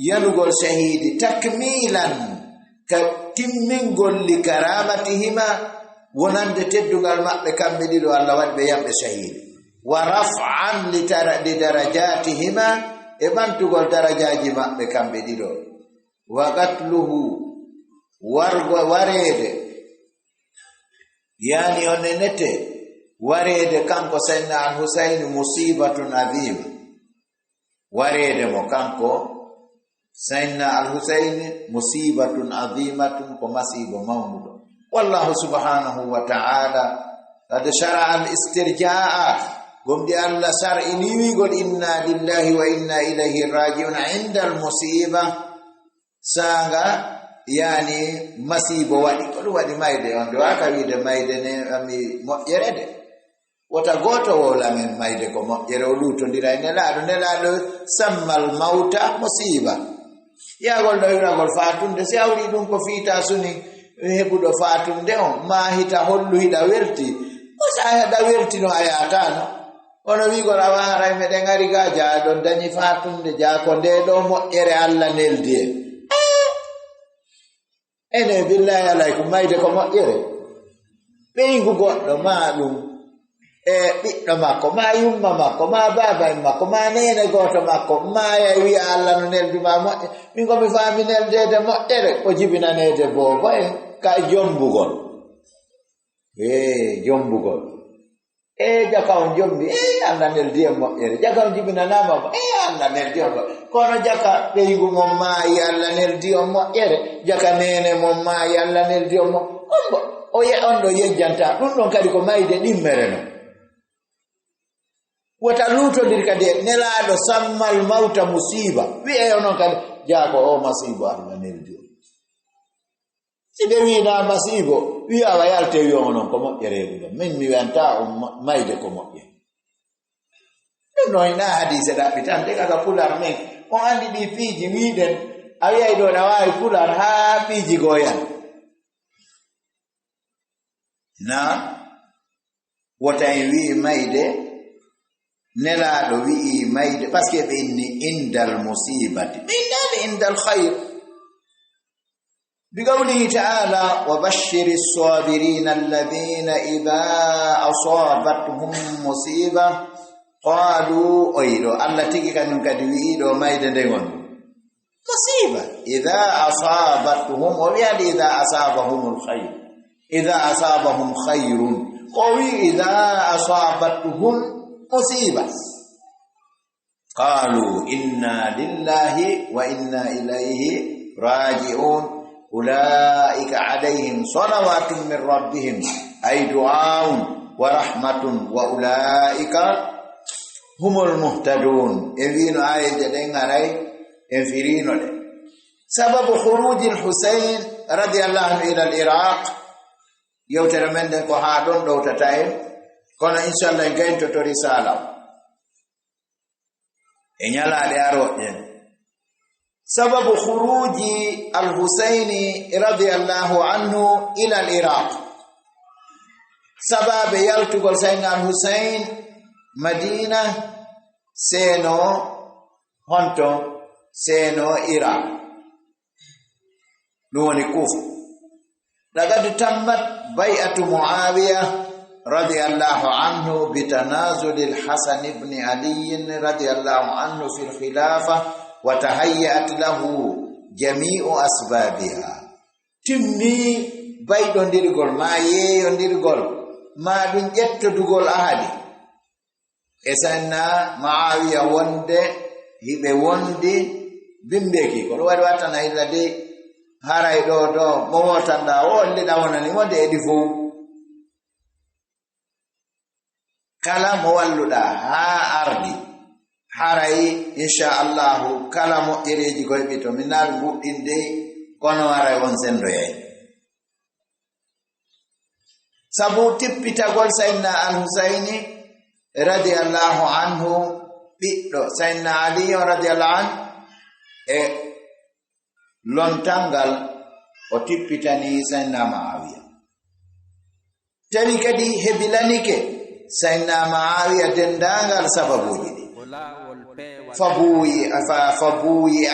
yanugol shahidi takmilan ka timmingol li karamatihima wonande teddugal maɓɓe kamɓe ɗiɗo Allah waɗi ɓe yamɓe shahidi wa raf'an li darajatihima e ɓantugol darajaji maɓɓe kamɓe ɗiɗo wa qatluhu wareede yani onenete wareede kanko sayyidina al-Husayn musibatun azima wareede mo kanko sayyidina al-Husayn musibatun azimatun ko masibo mawnuɗo wallahu subhanahu wa ta'ala qad shara'a al-istirja'a gomdi Allah shar'ini wigol inna lillahi wa inna ilayhi raji'un 'inda al-musiba sanga yani masibo waɗi ko ɗum waɗi mayde on do aka wiide mayde ne ami moƴƴere de wota goto wola men mayde ko moƴƴere o lutondira e nelaɗo sammal mawta musiba yagol ɗo wiragol fatunde si hawri ɗum ko fiita suni heɓuɗo fatunde on ma hita hollu hiɗa werti o sa heɗa werti no a yatano ono wigol a waray meɗen ari ga jaaɗon dañi fatunde jako nde ɗo moƴƴere Allah neldi en ene billahi alay ko mayde ko moƴƴere ɓeygu goɗɗo ma ɗum e ɓiɗɗo makko ma yumma makko ma baba en makko ma nene goto makko maya wi'a Allah no nelduma moƴƴe min komi faami neldede moƴƴere ko jibinanede bobo en ka jombugol jombugol jaka on jombi Allah neldi en moƴƴere jaka on jibinanama mo Allah neldi on kono jaka ɓeygu mon maayi Allah neldi on moƴƴere jaka nene mon maayi Allah neldi on mo on ɗo yejjanta ɗum ɗon kadi ko mayde ɗimmere no wota lutodir kadi nelaɗo sammal mawta musiba wi'e onon kadi jako o masibo Allah neldi on si ɓe wina masibo wi'awa yalte wi onon ko moƴƴere ɗum min mi wiyanta on mayde ko moƴƴe ɗum no ina hadise ɗaɓɓitande kaga pular men on andi ɗi piiji wiɗen a wiyay ɗo ɗa wawi pular haa piiji goyan na wota en wi'i mayde nelaɗo wi'i mayde par ce que ɓe inni indal musibati ɓe innani indal khayr بقوله تعالى وبشر الصابرين الذين إذا أصابتهم مصيبة قالوا أيدو الله تيجي كانوا كدويدو ما يدندون مصيبة إذا أصابتهم وبيان إذا أصابهم الخير إذا أصابهم خير قوي إذا أصابتهم مصيبة قالوا إنا لله وإنا إليه راجعون أولئك عليهم صلوات من ربهم أي دعاء ورحمة وأولئك هم المهتدون إذن آية جدين علي انفرين له سبب خروج الحسين رضي الله عنه إلى العراق يوتر من دنكو هادون دو تتايم كنا إن شاء الله نجين تتو رسالة إن يلا لأروح سبب خروج الحسين رضي الله عنه إلى العراق سبب يلتقل سيدنا الحسين مدينة سينو هونتو سينو عراق نوني كوفة لقد تمت بيعة معاوية رضي الله عنه بتنازل الحسن بن علي رضي الله عنه في الخلافة وتهيأت له جميع أسبابها تمي بايدون ديرغول ما ييون ديرغول ما دون جتدغول أحد إسانا معاوية وندي هبه وندي بمبكي كل واحد واتنا إلا دي هاراي دو موتاندا وندي داوناني وندي إدفو كلا مولودا ها أردي haray inshallah kala mo ereji ko bito minal buddinde kono waray won sendo yey sabu tippitagol sayyidina al-Husaini radiyallahu anhu ɓiɗɗo sayyidina Ali radiyallahu anhu e lontangal o tippitani sayyidina Muawiya tawi kadi hebilanike sayna Muawiya dendangal sababuji fabuyi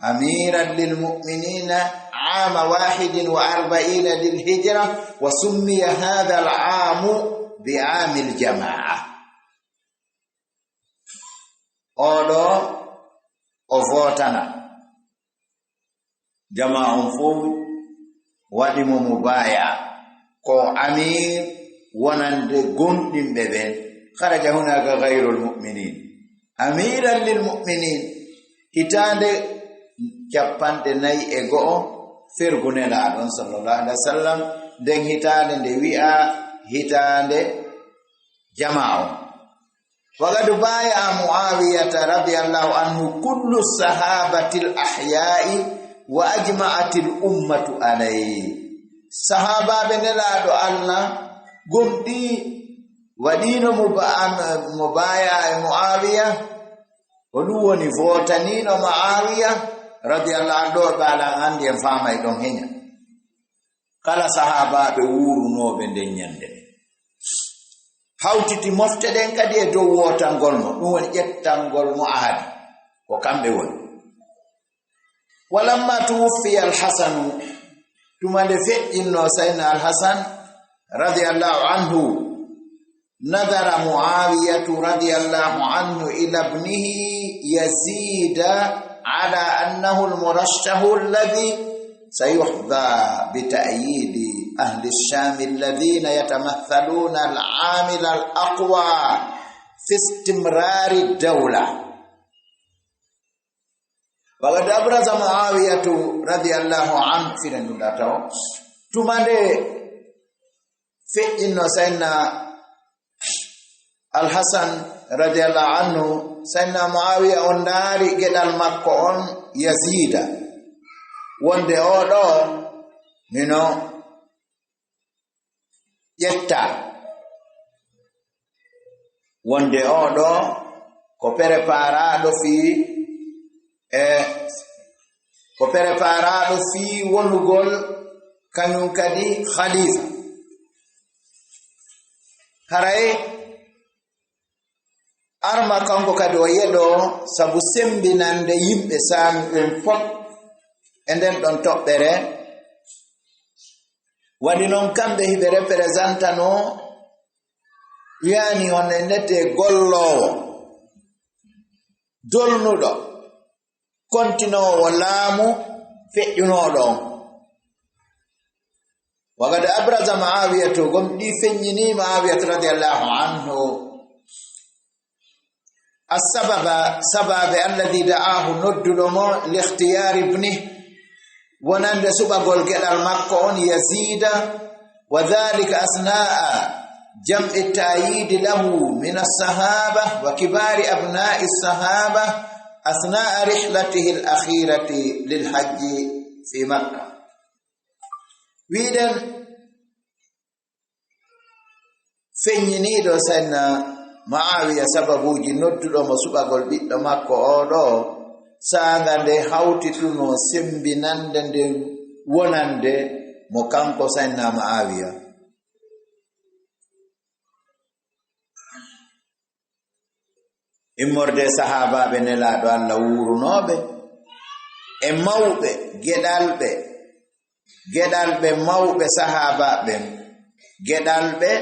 amiran lil mu'minina عام 41 للهجرة وسمي هذا العام بعام الجماعة أولو أفوتنا جماعة فوق ودم مبايع كو أمير ونند قندم ببن خرج هناك غير المؤمنين أميرا للمؤمنين هتاند كبانت ناي إغو firgune la don sallallahu alaihi wasallam den hitande de wi'a hitande jama'u wagadu baya Muawiyah radhiyallahu anhu kullu sahabatil ahya'i wa ajma'atil ummatu alayhi sahaba benelado Allah gomdi wadino mubaya Muawiyah odu woni votanino Muawiyah radiyallahu anhu bala andi en famay don henya kala sahaba be wuruno be den nyande hawtiti mofte den kadi e dow wotangol mo dum woni jettangol mo ahadi ko kambe woni walamma tuwfi al-Hasan tumande fe'inno sayna al-Hasan radiyallahu anhu nadara Muawiyah radiyallahu anhu ila ibnihi Yazid على أنه المرشح الذي سيحظى بتأييد أهل الشام الذين يتمثلون العامل الأقوى في استمرار الدولة وقد أبرز معاوية رضي الله عنه في النداتو تماني في إنه سيدنا الحسن رضي الله عنه سيدنا معاوية ondari gedal makko on Yazida wonde odo mino yetta wonde odo ko preparado fi wonugol kanyum kadi khalifa haray arma kanko kadi o yedo sabu sembinande yimbe sami en fop enden don tobbere wadi non kambe hibe representano yani on nete gollowo dolnudo kontinowo laamu feƴƴunoɗo wagada abraza Muawiya to gom ɗi feññini Muawiya radiyallahu anhu سبب الذي دعاه ندلمو لاختيار ابنه ونند سبقول قدر مكون يزيد وذلك أثناء جمع التأييد له من الصحابة وكبار أبناء الصحابة أثناء رحلته الأخيرة للحج في مكة ويدن فينيدو سنة Muawiya sababuji noddudo mo subagol biddo makko odo sanga nde hawtituno sembinande nde wonande mo kanko sayna Muawiya immorde sahaba be nelado Allah wurunobe e mawbe gedalbe mawbe sahaba be gedalbe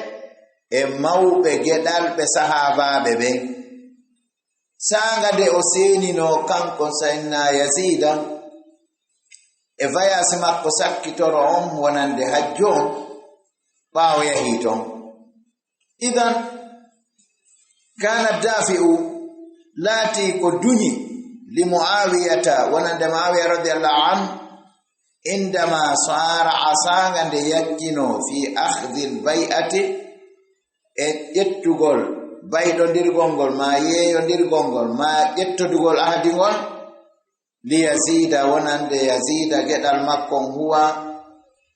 e mawbe gedalbe sahababe be sanga de o senino kanko sayna Yazida e vayasi makko sakkitoro on wonande hajjon bawo yahi ton idan kana dafi'u lati ko dunyi li Muawiyata wonande Muawiya radiyallahu anhu indama sara asanga de yakkino fi akhdhi al-bai'ati e ƴettugol bayɗodirgol ma yeeyodirgol ma ƴettodugol ahdingol li Yazida wonande Yazida geɗal makkon huwa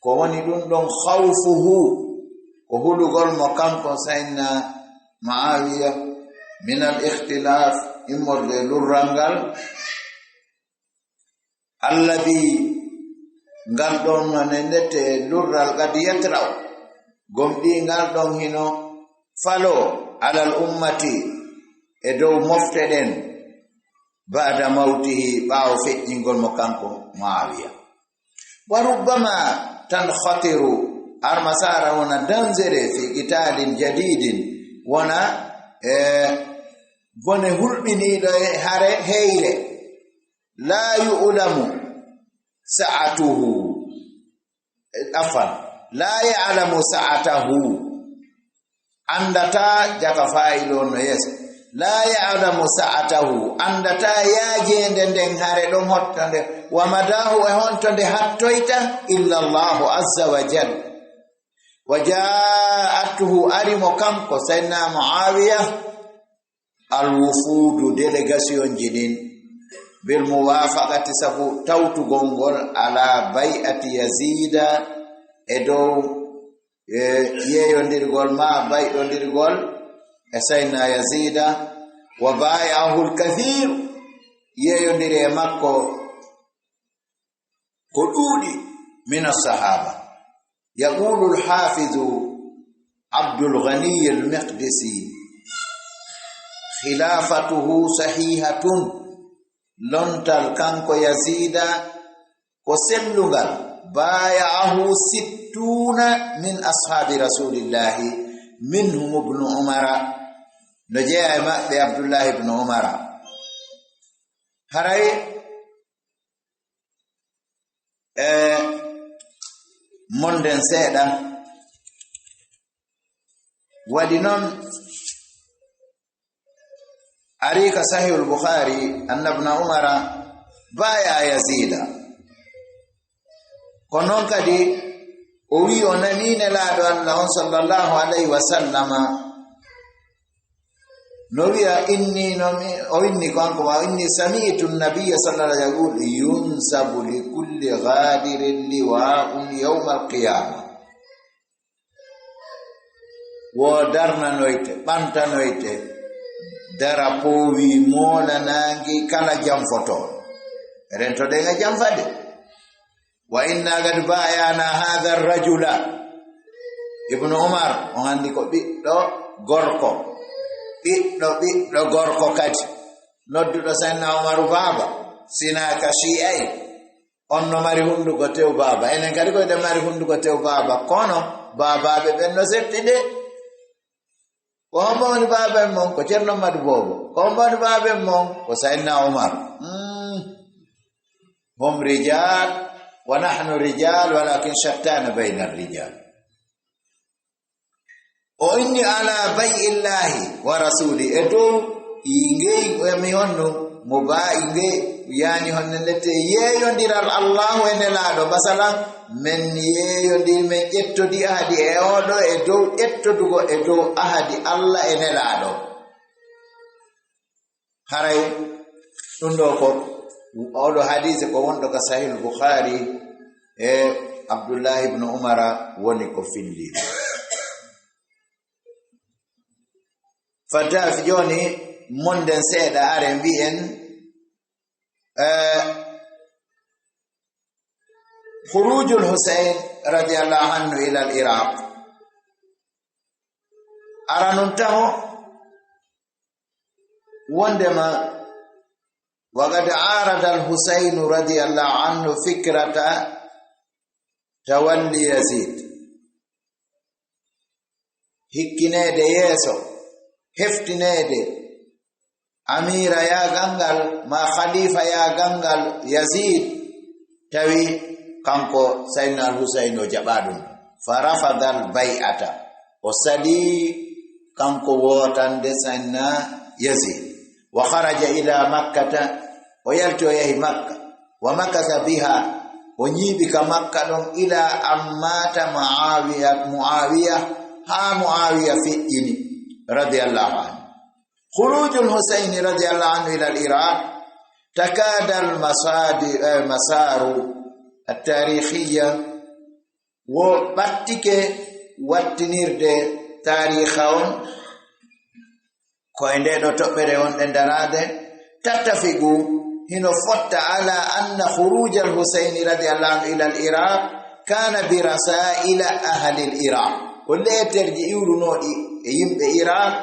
ko woni ɗum ɗon khawfuhu ko hulugol mo kanko sayna Muawiya min al-ikhtilaf immorde lurrangal alladhi ngal ɗon nonendete lurral kadi yatraw gomɗingal ɗon hino falo alal ummati e dow mofteɗen ba'da mawtihi ɓaawo feƴƴingol mo kanko Muawiya. wa rubbama tankhatiru armasara wona danger fi qitalin jadidin wona bone hulɓiniɗo hare heyre la yu'lamu sa'atuhu afan la ya'lamu sa'atahu andata jaka fa'ilo no yes la ya'lamu sa'atahu andata yaajende nden hare ɗon hottande wa madahu e hontonde hattoyta illa Allahu azza wa jalla wa ja'atuhu arimo kanko sayyidina Muawiya al-wufudu délégation jinin bil muwafaqati sabu tawtu gongol ala bai'ati yazida e dow yeeyondirgol ma bayɗondirgol e sayyidina yazida wa bai'ahu al-kathir yeeyondiri e makko ko ɗuuɗi min as-sahaba. yaqulu al-hafizu Abdul Ghani al-Maqdisi khilafatuhu sahihatun lontal kanko yazida ko sellungal baya'ahu 60 min ashabi rasulillahi minhum ibn umara no jeeya maɓɓe Abdullah ibn umara haray monden seeɗa waɗi noon arika sahih al-Bukhari anna ibn umara baya yazida konon kadi o wi o nanine laado Allah sallallahu alaihi wasallam no wiya inni kanko wa inni sami'tu an-nabiy sallallahu alaihi wasallam yaqul yunsabu li kulli ghadirin liwa'un yawm al-qiyamah wo darnanoyte ɓantanoyte darapo wi molanangi kala jamfoto rento de nga jamfade wa inna gad bayana hadha ar-rajula ibn umar on andi ko ɓiɗɗo gorko kadi nodduɗo sayyidina umar baba sina ka shi'ay on no mari hunduko tew baba enen kadi ko de mari hunduko tew baba kono babaɓe ɓen no setti de ko hombawoni baaben mon ko Ceerno Madu Bobo ko hombawoni baaben mon ko sayyidina Umar hum rijal wa nahnu rijal walakin shattana bayna ar-rijal o inni ala bai'illahi wa rasuli eto ingey mi honno mo ba inge yani honne lette yeeyondiral Allah e nelaɗo masalan men yeeyondir men ƴettodi ahadi e oɗo e dow ƴettodugo e dow ahadi Allah e nelaɗo haray ɗum ɗo ko oɗo hadise ko wonɗo ka sahih al-Bukhari e Abdullah ibn Umara woni ko filli fata fi joni monden seeɗa are mbi'en خروج الحسين رضي الله عنه إلى العراق أرانته وندما وقد عارض الحسين رضي الله عنه فكرة تولي يزيد هكنيد يسو هفتنيد أمير يا غنغل ما خليفة يا غنغل يزيد توي kanko sayyidina al-Husayn o jaɓaɗum farafada al-bai'ata o sali kanko wotande sayyidina Yazid wa kharaja ila makkata o yalti o yahi makka wa makatha biha o ñiiɓi ka makka ɗon ila ammata muawiya ha muawiya fi'ini radiyallahu anhu khuruj al-Husayn radiyallahu anhu ila al-Iraq takada al-masaru التاريخية وباتك واتنيرد تاريخون كوينده دو توبره on dendarade tatafigu hino fotta ala anna khuruj al-Husayn radiyallahu anhu ila al-Iraq kana bi rasail ahli al-Iraq ko leterji iwrunodi e yimbe Iraq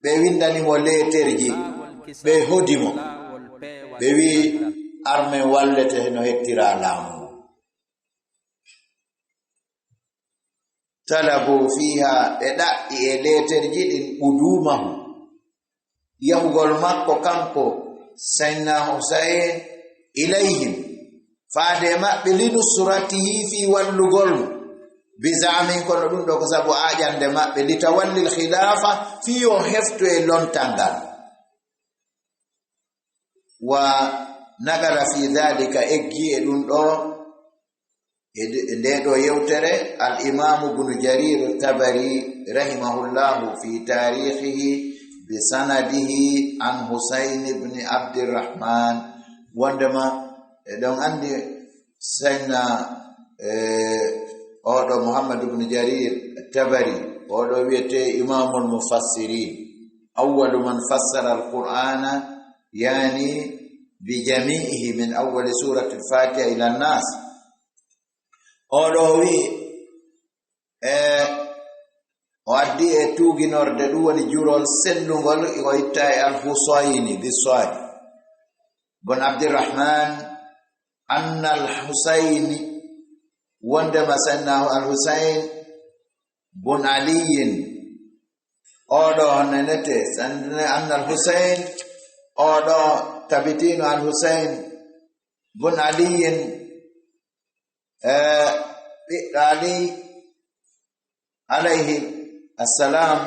be windani mo leterji be hodimo be wi arme wallete no hettira laamu talabu fiha be dai e leterji din udumahu yahugol makko kanko Sayyidina Husayn ilayhim faade mabbe linu suratihi fi wallugol bizamin kono dum do ko sabu ajande mabbe litawallil khilafa fi yo hefto e lontangal wa nagala fi dhalika eggi e dum do e do yewtere al imam ibn jarir at-tabari rahimahullah fi tarikhihi bi sanadihi an Husayn ibn Abdurrahman wandama don andi sayna odo Muhammad ibn Jarir at-Tabari odo wiete imamul mufassirin awwal man fassara al-Qur'ana yani bi jami'ihi min awwal surati al-Fatiha ila an-Nas odo wi waddi e tuginorde du woni jurol sellungol o itta al-Husayni biswad bon Abdurrahman anna al-Husayni wanda masannahu al-Husayn bun aliyin odo nanete sanne anna al-Husayn odo tabitinu al-Husayn bun aliyin ali alayhi assalam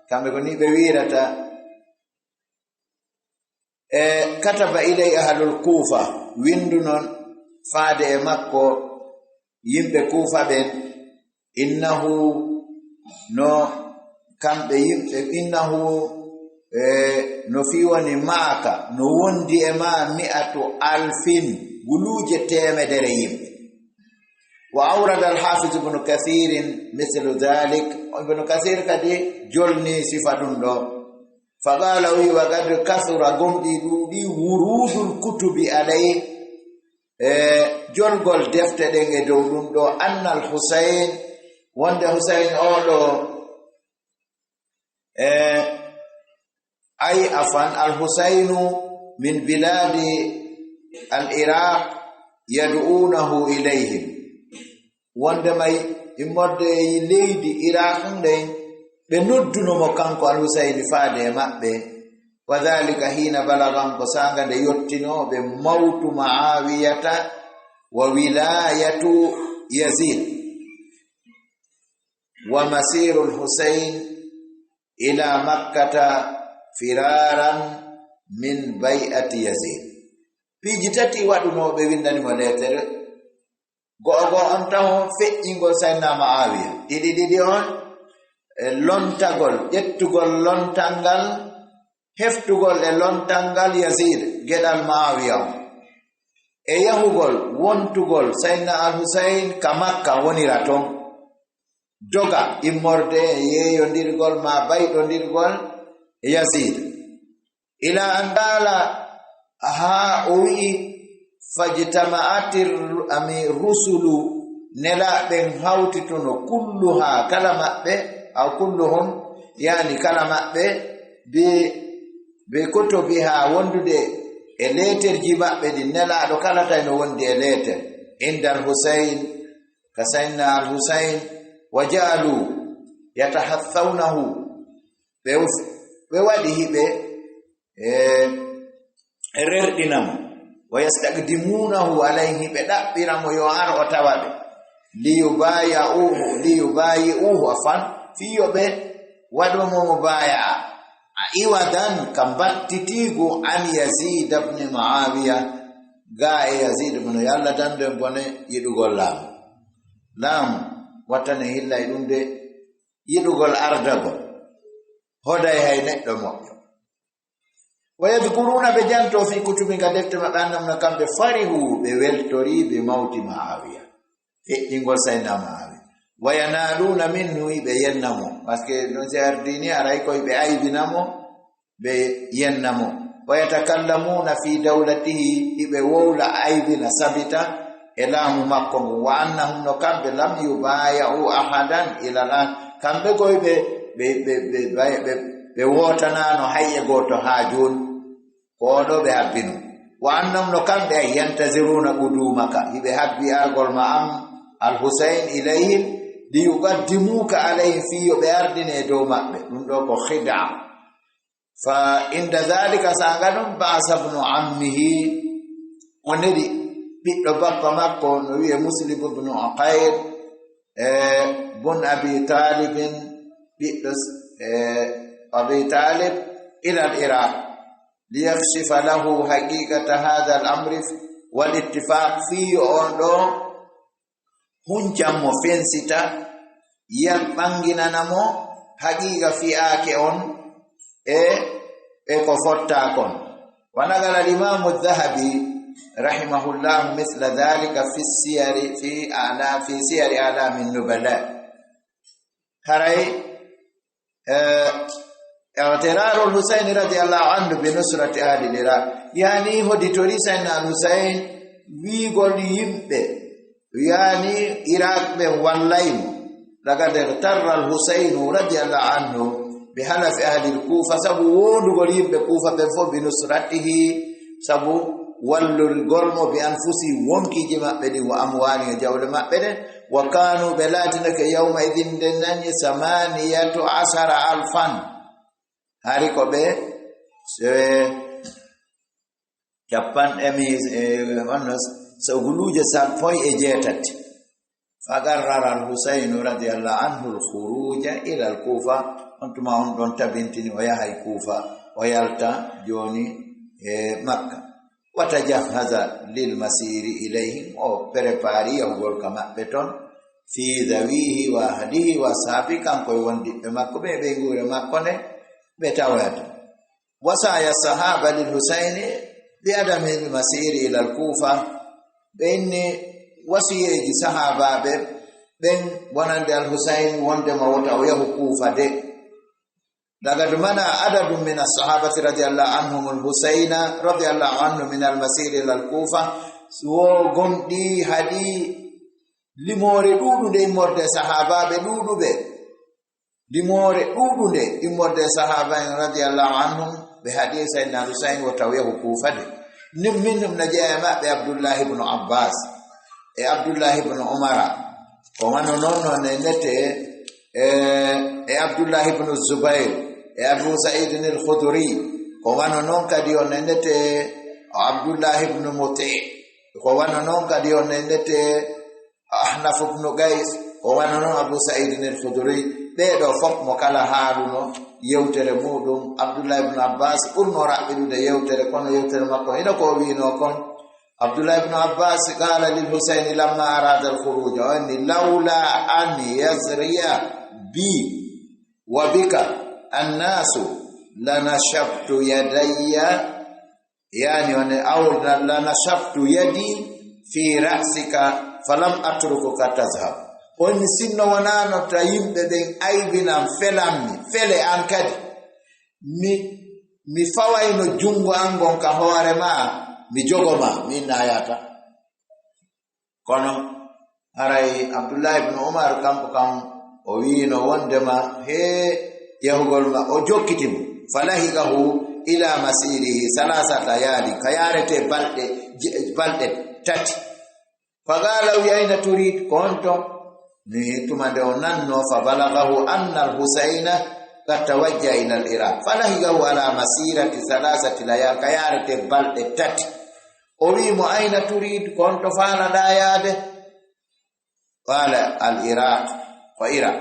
kambe koni be wirata kataba ilay ahlul Kufa windu non faade e makko yimbe Kufa ben innahu no kambe yimbe innahu no fiwani maaka no wondi e ma 100,000 guluje temedere yimbe wa awrada al-Hafiz ibn Kathir mithlu dhalik ibn Kathir kadi jolni sifadun do faqala wa qad kathura gomdi dudi wurudul kutubi alay jolgol defte denge dow dum do anna al-Husayn wanda Husayn odo ay afan al-Husaynu min biladi al-Iraq yad'unahu ilayhim wanda may imodde leydi Iraq ndey be nodduno mo kanko al-Husayn faade mabbe wadhalika hina balagan ko sanga de yottino be mautu Muawiyata wa wilayatu Yazid wa masiru al-Husayn ila Makkah firaran min bai'ati Yazid pijitati waduno be windani mo letere go on taw fe'ingol Sayyidina Muawiya didi on lontagol jettugol lontangal heftugol e lontangal Yazid gedal Muawiya e yahugol wontugol Sayyidina al-Husayn ka Makka wonira ton doga immorde yeyondirgol ma baydondirgol e Yazid ila andala ha uwi fajtama'atir ami rusulu nela ben hawtituno kulluha kalamabbe aw kulluhum yani kalamabbe be kutubiha wondude e leterji mabbe di nela do kala tay no wondi e leter indal Husayn ka Sayyidina al-Husayn wajalu yatahathawnahu be wadi hibe rerdinam wa yastaqdimunahu alayhi be dabbiramo yo ar o tawabe liyubayi'uhu afan fiyobe wado mo mubaya iwadan kambattitigo an Yazid ibn Muawiya ga Yazid ibn yalla dande bone yidugol lam watane hilla idunde yidugol ardago hoday hay neddo mo ويذكرون بجانتو في كتب قدفت مقانا من كم بفرهوا بولتوري بموت معاوية إنغول سيدنا معاوية وينالون منه بينمو باسكي نسير ديني أرايكو بأي بنمو بينمو ويتكلمون في دولته بولا أي بنا سبتا إلهم مكم وأنهم نكم لم يبايعوا أحدا إلى الآن kambe koy be wotana no hayye goto ha joni ko do be habbinu wa annam no kambe yantaziruna qudumaka ibe habbi argol ma am al-Husayn ilayhim li yuqaddimuka alayhi fi yardine do mabbe dum do ko khida fa inda dhalika sangadum ba'sa ibn ammihi onedi biddo bappa makko no wiye Muslim ibn Aqayl bun Abi Talib biddo Abi Talib ila al-Iraq ليكشف له حقيقة هذا الأمر والاتفاق فيه أندو هنجم مفنستا يلبنغنا نمو حقيقة في آكئون كفرتاكون ونقل الإمام الذهبي رحمه الله مثل ذلك في السير في سير أعلام النبلاء هرأي اعتراض الحسين رضي الله عنه بنصرة أهل العراق يعني هو ديتوري سيدنا الحسين ويقول يمبه يعني عراق به واللايم لقد اغتر الحسين رضي الله عنه بحلف أهل الكوفة سبو ونقول يمبه كوفة بفو بنصرته سبو ولوا القرم بأنفسي ومكي جمع بدي وأموالي جول ما بدي وكانوا بلادنك يومئذ دناني 18,000 hari ko be japan wannas sawguluje sapoy e jetati fagarrara al-Husayn radiyallahu anhu al-khuruja ila al-Kufa antuma on don tabintini o yahay Kufa o yalta joni Makkah watajahaza lil masiri ilayhim o prepari yawgol kama beton fi dawihi wa hadihi wa sabiqan ko wondi be makko be ngure makko ne betawat wasaya sahaba lil Husaini bi adam al masir ila al Kufa benni wasiyeji sahaba be ben wonande al Husaini wonde ma wota o yahu Kufa de daga dumana adadun min as-sahabati radiyallahu anhum al Husaina radiyallahu anhu min al masir ila al Kufa so gondi hadi limore dudu de morde sahaba be dudu be dimore dudude imorde sahaba radhiyallahu anhum bi hadith sayyidina Husayn wa tawiyahu Kufa de minhum najama bi Abdullah ibn Abbas Abdullah ibn Umar ko wano nono nete Abdullah ibn Zubair Abu Sa'id al-Khudri ko wano non kadi onete Abdullah ibn Muti ko wano non kadi onete Ahnaf ibn Qais ko wano non Abu Sa'id al-Khudri bedo fop mo kala haaruno yewtere mudum Abdullah ibn Abbas urno rabbidude yewtere kono yewtere makko ina ko wiino kon Abdullah ibn Abbas qala lil Husayn lamma arada al khuruj anni laula an yazriya bi wa bika an-nasu lanashaftu yadayya yani aw lanashaftu yadi fi ra'sika falam atrukuka tazhab on sinno wanano ta yimbe den aybinam felammi fele an kadi mi fawayno jungo angon ka hoore ma mi jogoma min ayata kono haray Abdullah ibn Umar kampo kam o wiino wondema he yahugol ma o jokkitimo falahigahu ila masirihi salasata yadi kayarete balde tati fagala wi ayna turid konto ni tumande onanno fa balaghahu anna al-Husayna katawajja ila al-Iraq falahigahu ala masirati salasati layal kayarete balde tati o wi mo ayna turid konto fala dayade qala al-Iraq wa Iraq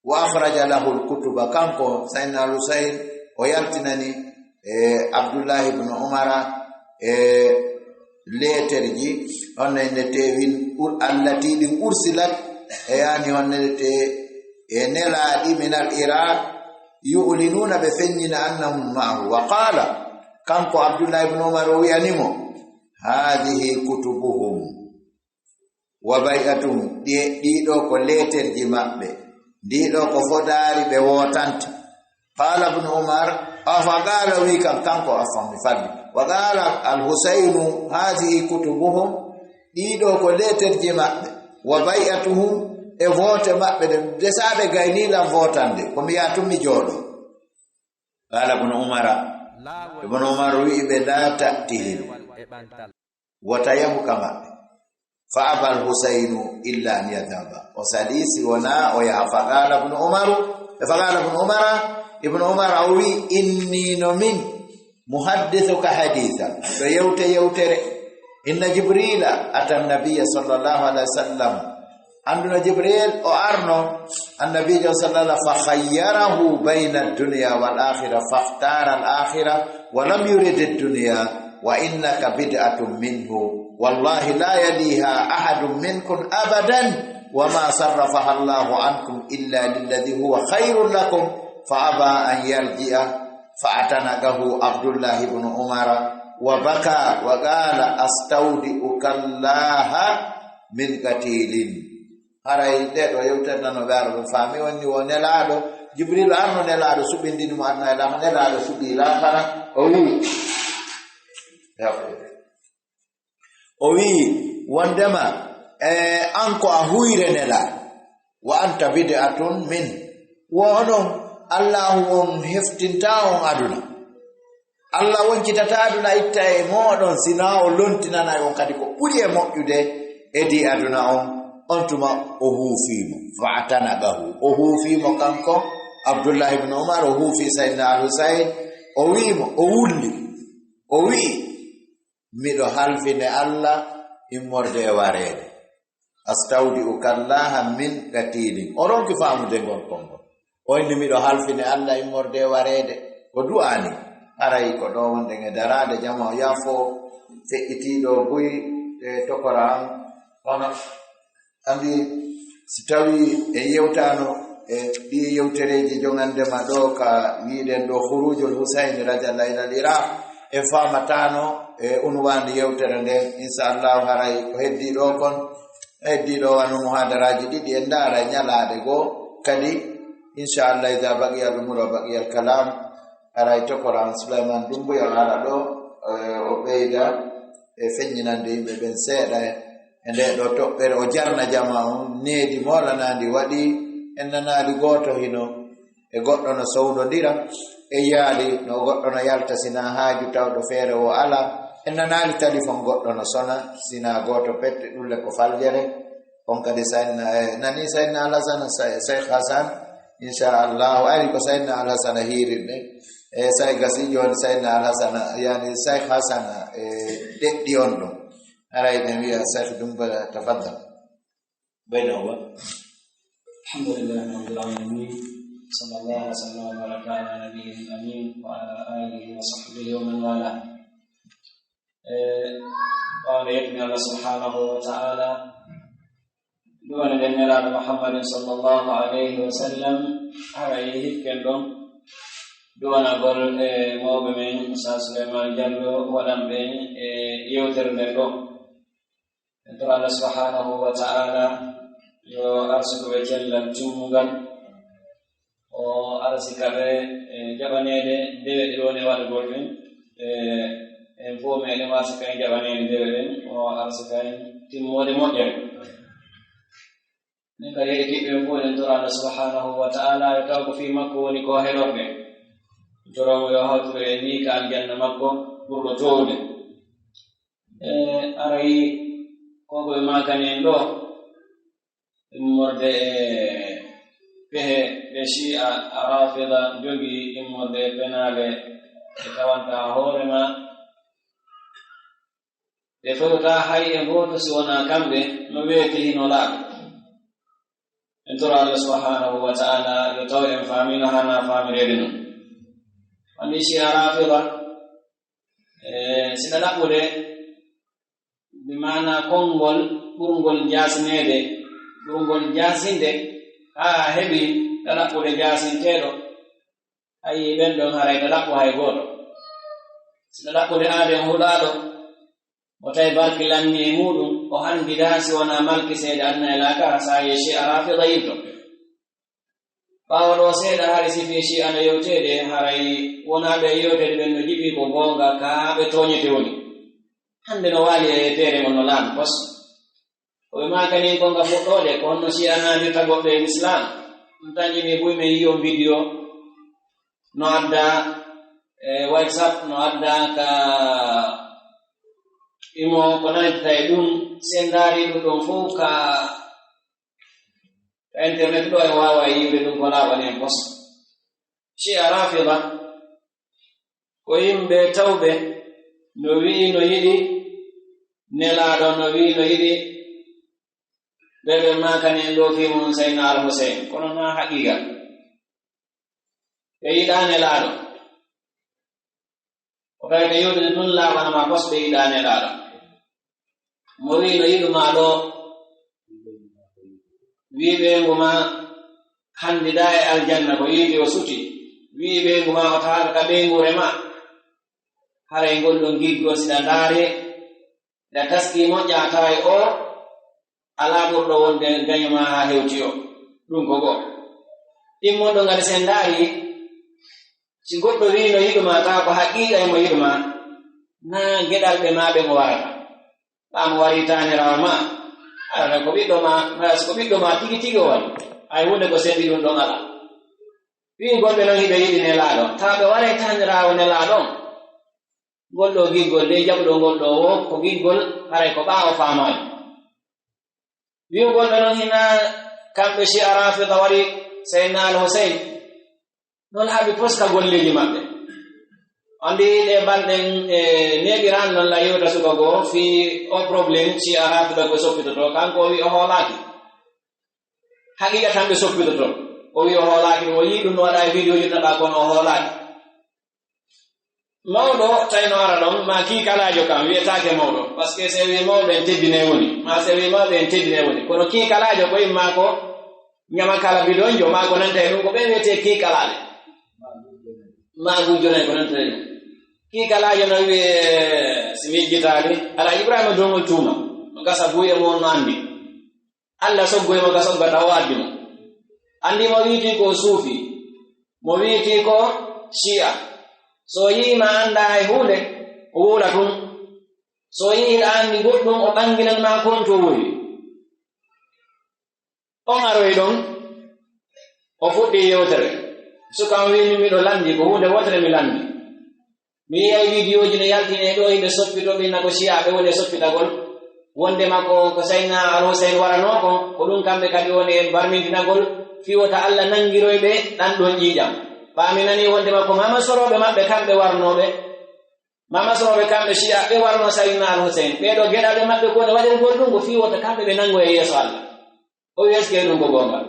wa akhraja lahu al-kutuba kanko sayyidina al-Husayn o yaltinani Abdullah ibn Umar letterji onne tewin allati din ursilat yani onne te nela di min al-Iraq yu'linuna bi fannina annahum ma'ahu wa qala kanko Abdullah ibn Umar wi animo hadhihi kutubuhum wa bai'atuhum di do ko letterji mabbe di do ko fodari be wotanta qala ibn Umar afaqala wi kanko afam fadli wa qala al-Husayn hadhihi kutubuhum dido ko letterji mabbe wa bai'atuhum e vote maɓɓe de desaɓe gaynilan votande komi ya tummi jooɗo qala ibnu umara ibnu umar wi'iɓe la ta'tihim wota yahuka maɓɓe fa aba alhusainu illa an yadhaba o salisi wona o yaha faqala ibnu umara o wi inni no min muhaddithuka hadithan to yewtere inna jibrila ata nabiyya sallallahu alaihi wasallam anduna jibril o arno annabiyyo sallallahu fa khayyarahu bayna ad-dunya wal akhirah fakhtara al-akhirah wa lam yurid ad-dunya wa innaka bid'atun minhu wallahi la yaliha ahadun minkum abadan wa ma sarrafaha Allahu ankum illa lilladhi huwa khairun lakum fa aba an yarji'a fa atanagahu Abdullah ibn Umar wa baka wa qala astawdi'uka Allah min qatilin haray de do yewtan no garo fami wonni wonelaado Jibril arno nelaado subindini mo adna la nelaado subi la kana o wi wondema anko a huyre nela wa anta bid'atun min wonon Allahu on heftinta on aduna Allah woncitata aduna itta e modon sina o lontinana on kadi ko buri e moƴƴude edi aduna on tuma o hufimo fa'tanagahu o hufimo kanko Abdullah ibn Umar o hufi sayyidina al-Husayn o wimo o wulli o wi mido halfine Allah immorde warede astawdi'uka Allah min qatilin oron ki faamude gon kongo o indi mido halfine Allah immorde warede ko du'ani aray ko do wonde nge darade jamo yafo fe'itido buy tokoran ona andi si tawi e yewtano e di yewtereji jongande ma do ka wiiden do khurujul Husayn radhiyallahu anhu Iraq e famatano e unwani yewtere nde inshallah haray ko heddi do kon heddi do wanu muhadaraji didi en dara nyalaade go kadi inshallah idha baqiya al-umur baqiya al-kalam haray to Quran Sulaiman dumbu ya ala do o beida e fenyinande yimbe ben seeda ende do toɓɓere o jarna jama on needi molanandi waɗi ennanaali gooto hino e goɗɗo no sowdodira e yaali no goɗɗo no yalta sina haaju tawɗo feere o ala ennanaali téléphone goɗɗo no sona sina gooto pette ɗulle ko faljere on kadi nani saydna alhasana cheikh hasan inchallahu ari ko saydna alhasana hiirirɗe e say gasi joni saydna alhasana yani cheikh hasana e ɗeɗɗi on ɗum أرأي النبي أساف دنبا تفضل بينهما الحمد لله رب العالمين صلى الله وسلم وبارك على نبيه الأمين وعلى آله وصحبه ومن والاه قال يبني الله سبحانه وتعالى دون جنة محمد صلى الله عليه وسلم عليه كلهم دون أقول موبمين سليمان جلو ولم بين يوتر لكم Entara Allah subhanahu wa ta'ala yo arsuko be cellal tumugal o arsikabe jabanede dewe done wada golben en fo me ne wasika jabanede dewe den o arsikai timmode modde ne kare tibe fo entara Allah subhanahu wa ta'ala taw ko fi makko woni ko helorbe toro yo hawtu ni ka aljanna makko burdo towde arai koko e makanen ɗo immorde pehe ɓe shi'a arafida jogi immorde penale e tawanta hoorema ɓe fewta hay e goto si wona kamɓe no weeti hino laaɓe en tora Allah subhanahu wa ta'ala yo taw en famino hana famirede non andi shi'a arafida sina laɓɓude bimana kongol ɓurgol jasnede ɓurgol jasinde ha heɓi ɗalaɓɓude jasinteɗo ayi ɓen ɗon haray ɗalaɓɓu hay goto si ɗalaɓɓude aaden huɗaɗo o tawi barki lanni e muɗum o handida si wona malki seeɗa anna e lakara sa yeshi arafida yimto ɓawo ɗo seeɗa hari sifi shi ana yewtede haray wonaɓe yewtede ɓen no jiɓi ko gonga ka ɓe toñete woni hande no wali e tere mon no laan pos o ma kani ko nga fotode ko no si anani tagobe islam tanji mi buy me yo video no adda WhatsApp no adda ka imo konani tay dum sendari dum fu ka internet do ay wawa yibe dum ko labane pos shi arafida ko yimbe tawbe no wi no yidi nelaado no wi no yidi bebe makane do fi mun sayna al-Husayn kono na haqiqa e yida nelaado o kayde yodo dun laabana ma pos be yida nelaado mo wi no yidu ma do wiibe nguma handida e aljanna ko yidi o suti wiibe nguma o taal ka be ngure ma hare ngol don giggo sida dare da taski mo jaata e o ala burdo wonde ganyama ha hewti o dum ko go immo do ngari sendari ci goddo wi no yiduma ta ko haqiqa e mo yiduma na gedal be mabe mo warata am wari tanira ma ala ko biddo ma ras ko biddo ma tigi woni ay wonde ko sendi dum don ala wi goddo no hibe yidi ne laado ta be ware tanira o ne laado goldo giggol de jabdo goldo o ko giggol hare ko baawo faamaay wi goldo non hina kambe shi arafi dawari sayyidina al-Husayn non habi poska golleji mabbe andi de balden nebiran non la yota suko go fi o problem ci arafi da ko soppito to kanko wi o holaki haqiqa tambe soppito to o wi o holaki o yidu no wada video yida ko no holaki mawdo tayno ara don ma ki kalaajo kam wi'etaake mawdo parce que c'est wi mawdo en teddine woni ma c'est wi mawdo en teddine woni kono ki kalaajo ko imma ko nyama kala bidonjo ma ko nante dum ko be wete ki kalaale ma gujjone ko nante ki kalaajo no wi simi jitaali ala ibrahima domol tuuma gasa buye mo nandi alla soggo mo gasa gata waadi mo andi mo wiiti ko sufi mo wiiti ko shia so yi ma anda ay hunde o wula tun so yi andi goddum o banginan ma kon to wuri on aroy don o fuddi yewtere so kam wi mi do landi ko hunde wotere mi landi mi ay video ji ne yaltine do be soppito be na ko siya be wone soppitagol wonde mako ko sayna al-Husayn warano ko dum kambe kadi woni barmindinagol fi wota alla nangiroybe dan don jijam paaminani wonde makko mama sorobe mabbe kambe warnobe mama sorobe kambe shi'a be warno sayyidina al-Husayn be do gedade mabbe ko ne wadel goldum go fi wota kambe be nango e yeso Allah o yeske dum go gonga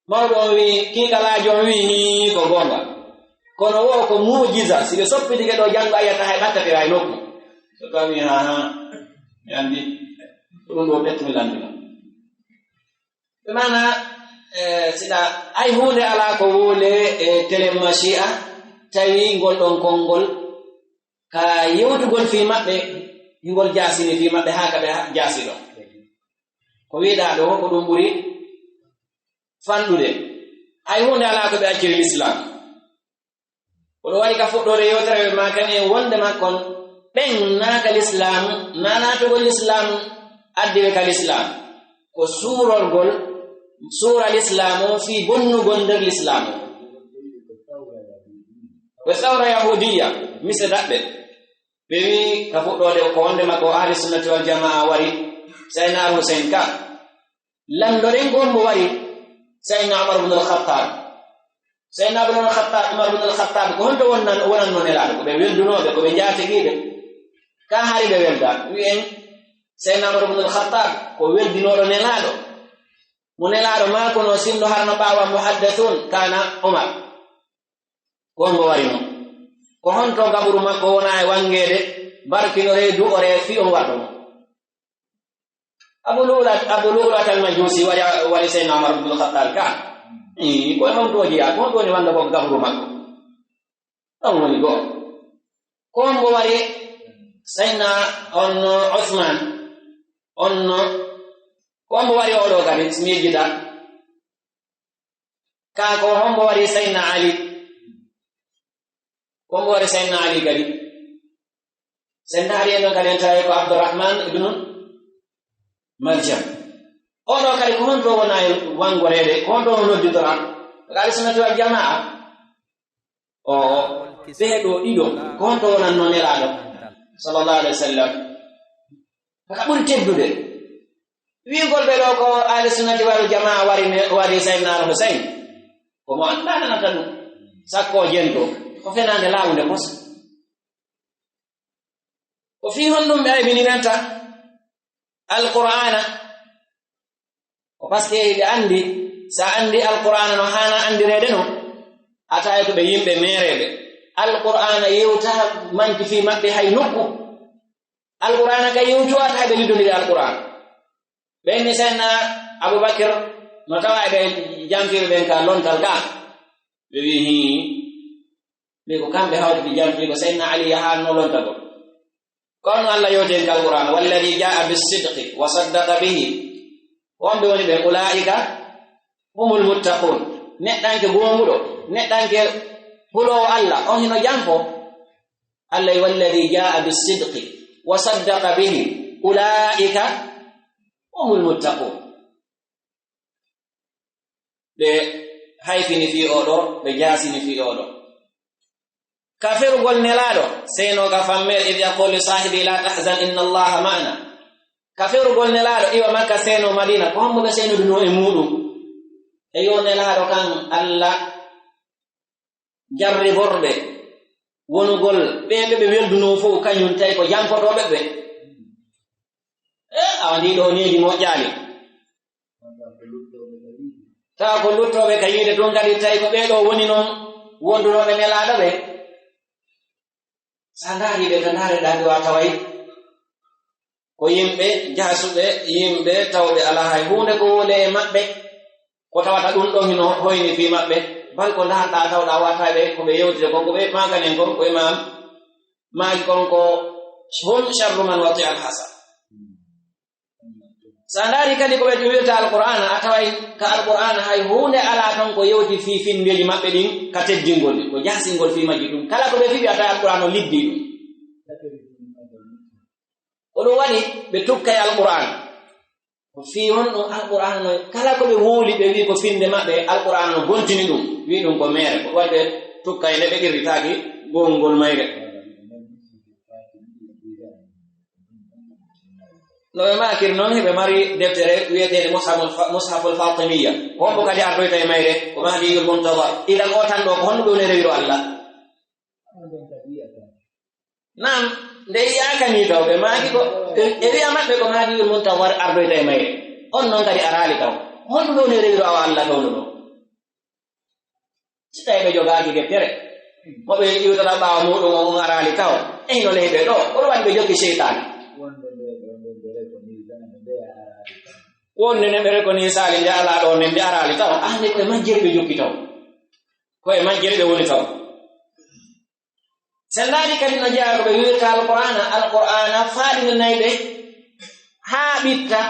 mawdo wi ki kalaajo wi ni ko gonga kono wo ko mujiza sibe soppiti ge do jango ayata hay batta te ray nokku so kami ha yandi dum do betmi landina be mana sida ay hunde ala ko wole telemashia tawi ngol don kongol ka yewtugol fi mabbe ngol jasini fi mabbe haka be jasido ko wiida do ko dum buri fandude ay hunde ala ko be acciri islam ko wari ka foddore yewtere makane wonde makkon ben naka islam nana to gol islam adde ka islam ko surol gol sura al-islam fi bunnu gondar al-islam wa thawra yahudiyya misdabbe be wi ka fuddode ko wonde mako ahli sunnati wal jamaa wari sayna al-Husayn ka landore ngombo wari sayna Umar ibn al-Khattab sayna Umar ibn al-Khattab ko hondo wonan no nelado ko be weldunobe ko be jaate gide ka hari be welda wi en sayna Umar ibn al-Khattab ko weldinoro nelado munelaro mako no sindo harno bawa muhaddathun kana Umar gongo warino ko honto gaburu makko wona e wangede barkino reedu o re fi on wardo Abu Lu'lu'at al-Majusi wali sayna Umar ibn al-Khattab ka ko honto jiya ko honto ni wanda ko gaburu makko on woni go ko mbo wari sayna on Uthman on hombo wari odo kadi smijida ka ko hombo wari sayna Ali hombo wari sayna Ali kadi sayna Ali no kadi tawi ko Abdurrahman ibn maljam oɗo kadi ko honto wona wangorede ko honto no nodditora ahli sunnati wal jamaa o ɓeeɗo ɗiɗo ko honto wonan no nelaɗo sallallahu alaihi wasallam ka ɓuri teddude wiigol ɓe ɗo ko ahli sunnati wal jamaa wari sayyidina al-Husayn ko mo andananata ɗum sakko jento ko fenande laawunde posa ko fi honɗum ɓe aybininanta alqur'ana ko paske ɓe andi sa andi alqur'ana no hana andirede no ataye ko ɓe yimɓe mereɓe alqur'ana yewta manki fi maɓɓe hay nokku alqur'ana ka yewtoata ɓe liddodiri alqur'ana ɓenni sayyidina Abubakar no tawa ɓe jamfiri ɓen ka lontal ga ɓe wi ɓe ko kamɓe hawde ɓe jamfiri ko sayyidina Ali yahanno lontago kono Allah yoten kal Qur'an walladhi jaa bis-sidqi wa saddaqa bihi wonɓe woni ɓe ulaika humul muttaqun neɗɗanke gonguɗo neɗɗanke hulowo Allah on hino jamfo Allah walladhi jaa bis-sidqi wa saddaqa bihi ulaika humul muttaqun ɓe hayfini fi oɗo ɓe jasini fi oɗo kafirugol nelaɗo seynoga fammel id yaqul li sahibi la tahzan inna allaha ma'ana kafirugol nelaɗo iwa makka seyno madina ko homboɓe seynoduno e muɗum e yo nelaɗo kan Allah jarriborɓe wonugol ɓeɓe ɓe welduno fof kañum tawi ko jankotoɓe ɓe awa ndiɗo neji moƴƴali tawa ko luttoɓe ka yiide tun kadi tawi ko ɓeɗo woni noon wondunoɓe nelaɗo ɓe sa ndaariɓe to ndaareɗa wa taway ko yimɓe jahasuɓe yimɓe tawɓe ala hay hunde ko wole e maɓɓe ko tawata ɗum ɗon hino hoyni fi maɓɓe bal ko ndaarɗa tawɗa wataɓe ko ɓe yewtide konko ɓe maganen kon ko imam maaki konko hum sharru man wati al-hasan sa ndaari kadi ko ɓe wirta alqur'ana a taway ka alqur'ana hay hunde ala ton ko yewti fi findeji maɓɓe ɗin ka teddingol ɗi ko jasingol fi majji ɗum kala ko ɓe fiɓi a tawi alqur'an o liddi ɗum ko ɗum waɗi ɓe tukkay alqur'an ko fi hon ɗum alqur'an no kala ko ɓe wuuli ɓe wi ko finde maɓɓe alqur'an no gontini ɗum wi ɗum ko mere ko waɗi ɓe tukkay nde ɓe irritaki gongol mayre no ɓe makiri noon heɓe mari deftere wiyetede mushaful fatimiya hombo kadi ardoyta e mayre ko mahdiyul muntazar idan o tan ɗo ko honno ɗone rewiro Allah nam nde yiyakani taw ɓe maaki ko e wiya maɓɓe ko mahdiyul muntazar ardoyta e mayre on noon kadi arali taw honno ɗone rewiro awa Allah tawno ɗo si tawi ɓe jogaaki deftere moɓe iwtata ɓaawa muɗum on arali taw eyno leyɓe ɗo koɗo waɗi ɓe joggi cheytane wonde ne ɓe rekoni sali nde ala ɗo nden nde arali taw ande koye majjere ɓe jokki taw koye majjere ɓe woni taw sen ndaari kadi no jeeya ko ɓe wirta alqur'ana faaɗinanayi ɓe haa ɓitta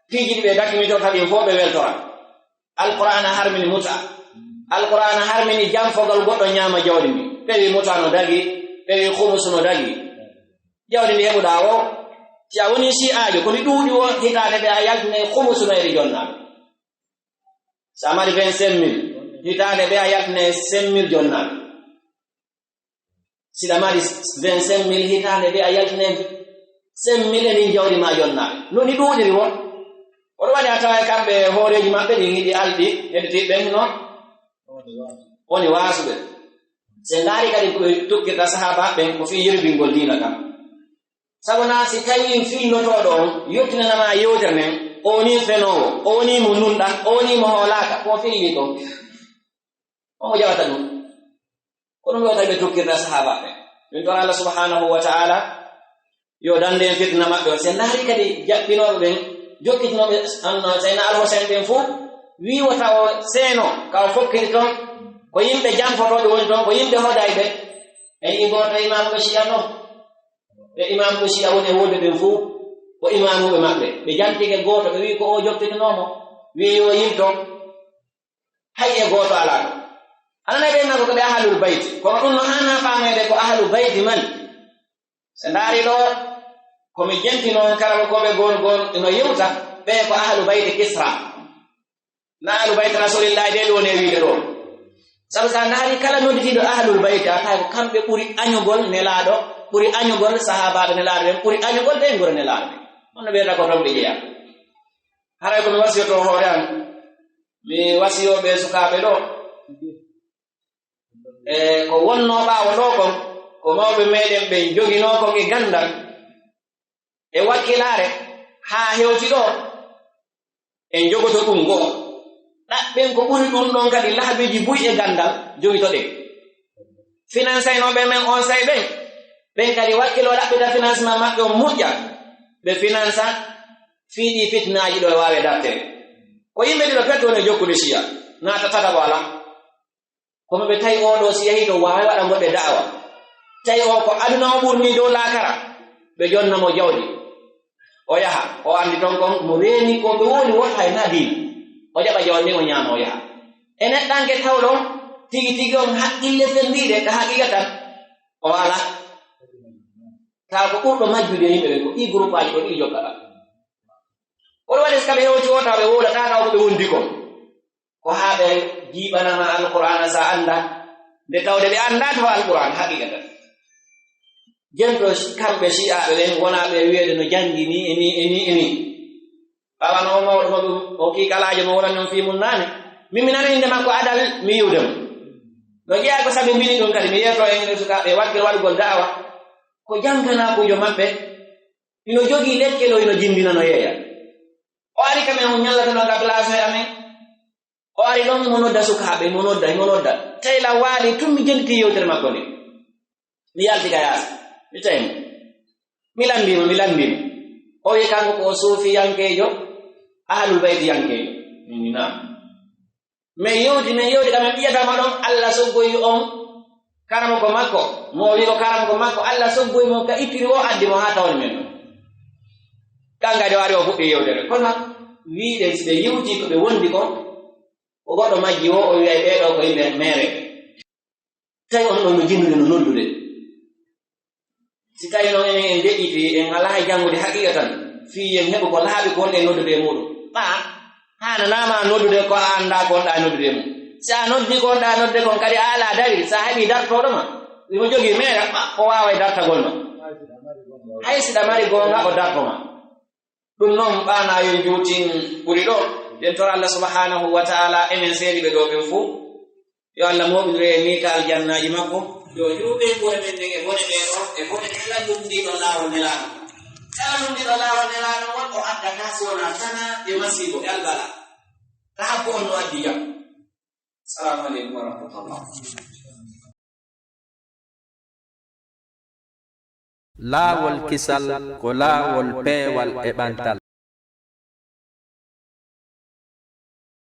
piiji ɗi ɓe dakkimitorta ɗin fof ɓe weltora alqur'ana harmini muta alqur'ana harmini jamfogal goɗɗo ñaama jawdi ndi ɓe wi muta no dagi ɓe wi khumusu no dagi jawdi ndi heɓuɗa o si a woni si aajo ko ni ɗuuɗi o hitaande ɓe a yaltinayi khumusu no eri jonnaaɓe so a mari 25 000 hitaande ɓe a yaltinayi 5 000 jonnaaɓe siɗa mari 25 000 hitaande ɓe a yaltinayi 5 000 enin jawdi ma jonnaaɓe no ni ɗuuɗiri won oɗo waɗi a tawa kamɓe hooreji maɓɓe ɗin hiɗi alɗi heɗitiɓɓen noon woni waasuɓe se ndaari kadi ko ɓe tukkirta sahaba ɓen ko fi yirbingol diina kam sabu na si tawi filnotoɗo on yettinanama yewtere nden o woni fenowo o woni mo nunɗa o woni mo hoolaka ko filli ko omo jawata ɗum ko ɗum yewta ɓe tukkirta sahaba ɓe min to Allah subhanahu wa ta'ala yo dande en fitna maɓɓe on se ndaari kadi jaɓɓinoɓe ɓen jokkitinoɓe sayna Al-Husayn ɓen fof wiwata o seeno kaw fokkiri toon ko yimɓe jamfotoɓe woni toon ko yimɓe hoday ɓe e igoto imamuɓe Shi'a noon ɓe imamuɓe Shi'a woni e wonde ɓen fof ko imamuɓe maɓɓe ɓe jantike goto ɓe wi ko o jokkitinomo wi yo yimto hay e goto ala ɗo anana ɓe nago ko ɓe ahlul bayti kono ɗum no hana famede ko ahlul bayti man se ndaari ɗo komi jentino kala ko be gol no yewta be ko ahlu bayti Kisra na ahlu bayti Rasulillahi de do ne wiide do sabu sa naari kala nodditiiɗo ahlul bayti a tawi ko kamɓe ɓuri añugol nelaaɗo ɓuri añugol sahabaɓe nelaaɗo ɓen ɓuri añugol ɓe ngoro nelaaɗo ɓe onno ɓeyta ko tomɓe jeeya haray komi wasiyoto hoore an mi wasiyoɓe sukaaɓe ɗo ko wonno ɓaawo ɗo kon ko mawɓe meɗen ɓe jogino kon e gandal e wakkilaare haa hewti ɗo en jogoto ɗum goo ɗaɓɓen ko ɓuri ɗum ɗon kadi laabiji buy e gandal jogito ɗen financenoɓe men on say ɓen kadi wakkilo ɗaɓɓita financement maɓɓe on moƴƴa ɓe finance fiiɗi fitnaji ɗo e wawe dartere ko yimɓe ɗiɗo pettone jokkude siya naata tata ko ala kono ɓe tawi oɗo si yahi ɗo wawa waɗa goɗɗe da'awa tawi o ko aduna o ɓurni dow laakara ɓe jonnamo jawdi o yaha o andi ton kon mo reeni ko ɓe woni wota e nadini o jaɓa jawdi o ñaama o yaha e neɗɗanke tawɗon tigi on haqqille fendiɗe ka haqiqa tan o ala taw ko ɓurɗo majjude yimɓe ɓe ko ɗi groupe aji ko ɗi jokkaɗa oɗo waɗi so kaɓe hewti o taw ɓe wodata taw ko ɓe wondi kon ko haa ɓe jiiɓanama alqur'ana sa anda nde tawde ɓe anda taw alqur'an haqiqa tan jento kamɓe si'aɓe ɓen wonaɓe wiyeede no jangi ni eni ɓawano o mawɗo mo ɗum o kiikalajo mo wonani on fimum naane min nani inde makko adal mi yiwdemo no jeeya ko sabi mbini ɗum kadi mi yeeto en sukaɓe wakkil waɗugol da'awa ko janganakujo maɓɓe ino jogii lekkelo ino jindina no yeeya o ari kamen o ñallatanoga place e amen o ari ɗon mo nodda sukaaɓe mo nodda tayla waali tun mi jentiti yewtere makko nde mi yalti ka yaasa mi tawimo mi lambimo o wi kanko ko suufiyankejo ahlul bayti yankejo min nam min yewti kamen ɓiyatama ɗon Allah soggoyi on karamo ko makko mo wi ko karamo ko makko Allah soggoyi mo ka ittiri o addi mo ha tawni men ɗon kangadi o ari o fuɗɗi yewtere kono wiide ɓe yewti ko ɓe wondi kon o goɗɗo majji o wiya ɓeɗo ko yimɓe mere tawi on ɗon no jinnude no noddude si tawi noon enen en deƴƴiti en ala e janngude haqiqa tan fiyen heɓu ko laaɓi ko wonɗe noddude e muɗum hananama noddude ko a anda ko wonɗa noddude mum si a noddi ko wonɗa noddude kon kadi a ala dari sa heɓi dartoɗoma imo jogii mere o wawa e dartagol ma hay siɗa mari gonga o dartoma ɗum noon ɓana yo juutin ɓuri ɗo den tora Allah subhanahu wa ta'ala enen seedi ɓe ɗo ɓen fuu yo Allah moɓinre e mika aljannaji makko yo juuɓe ɓure men nden e bone ɓeɗo e bone kala lumdiɗo laawol nelaɗo won o addata si wona tana e masibo e albala taa ko on no addi jam. Assalamu aleykum wa rahmatullah. laawol kisal ko laawol peewal e ɓantal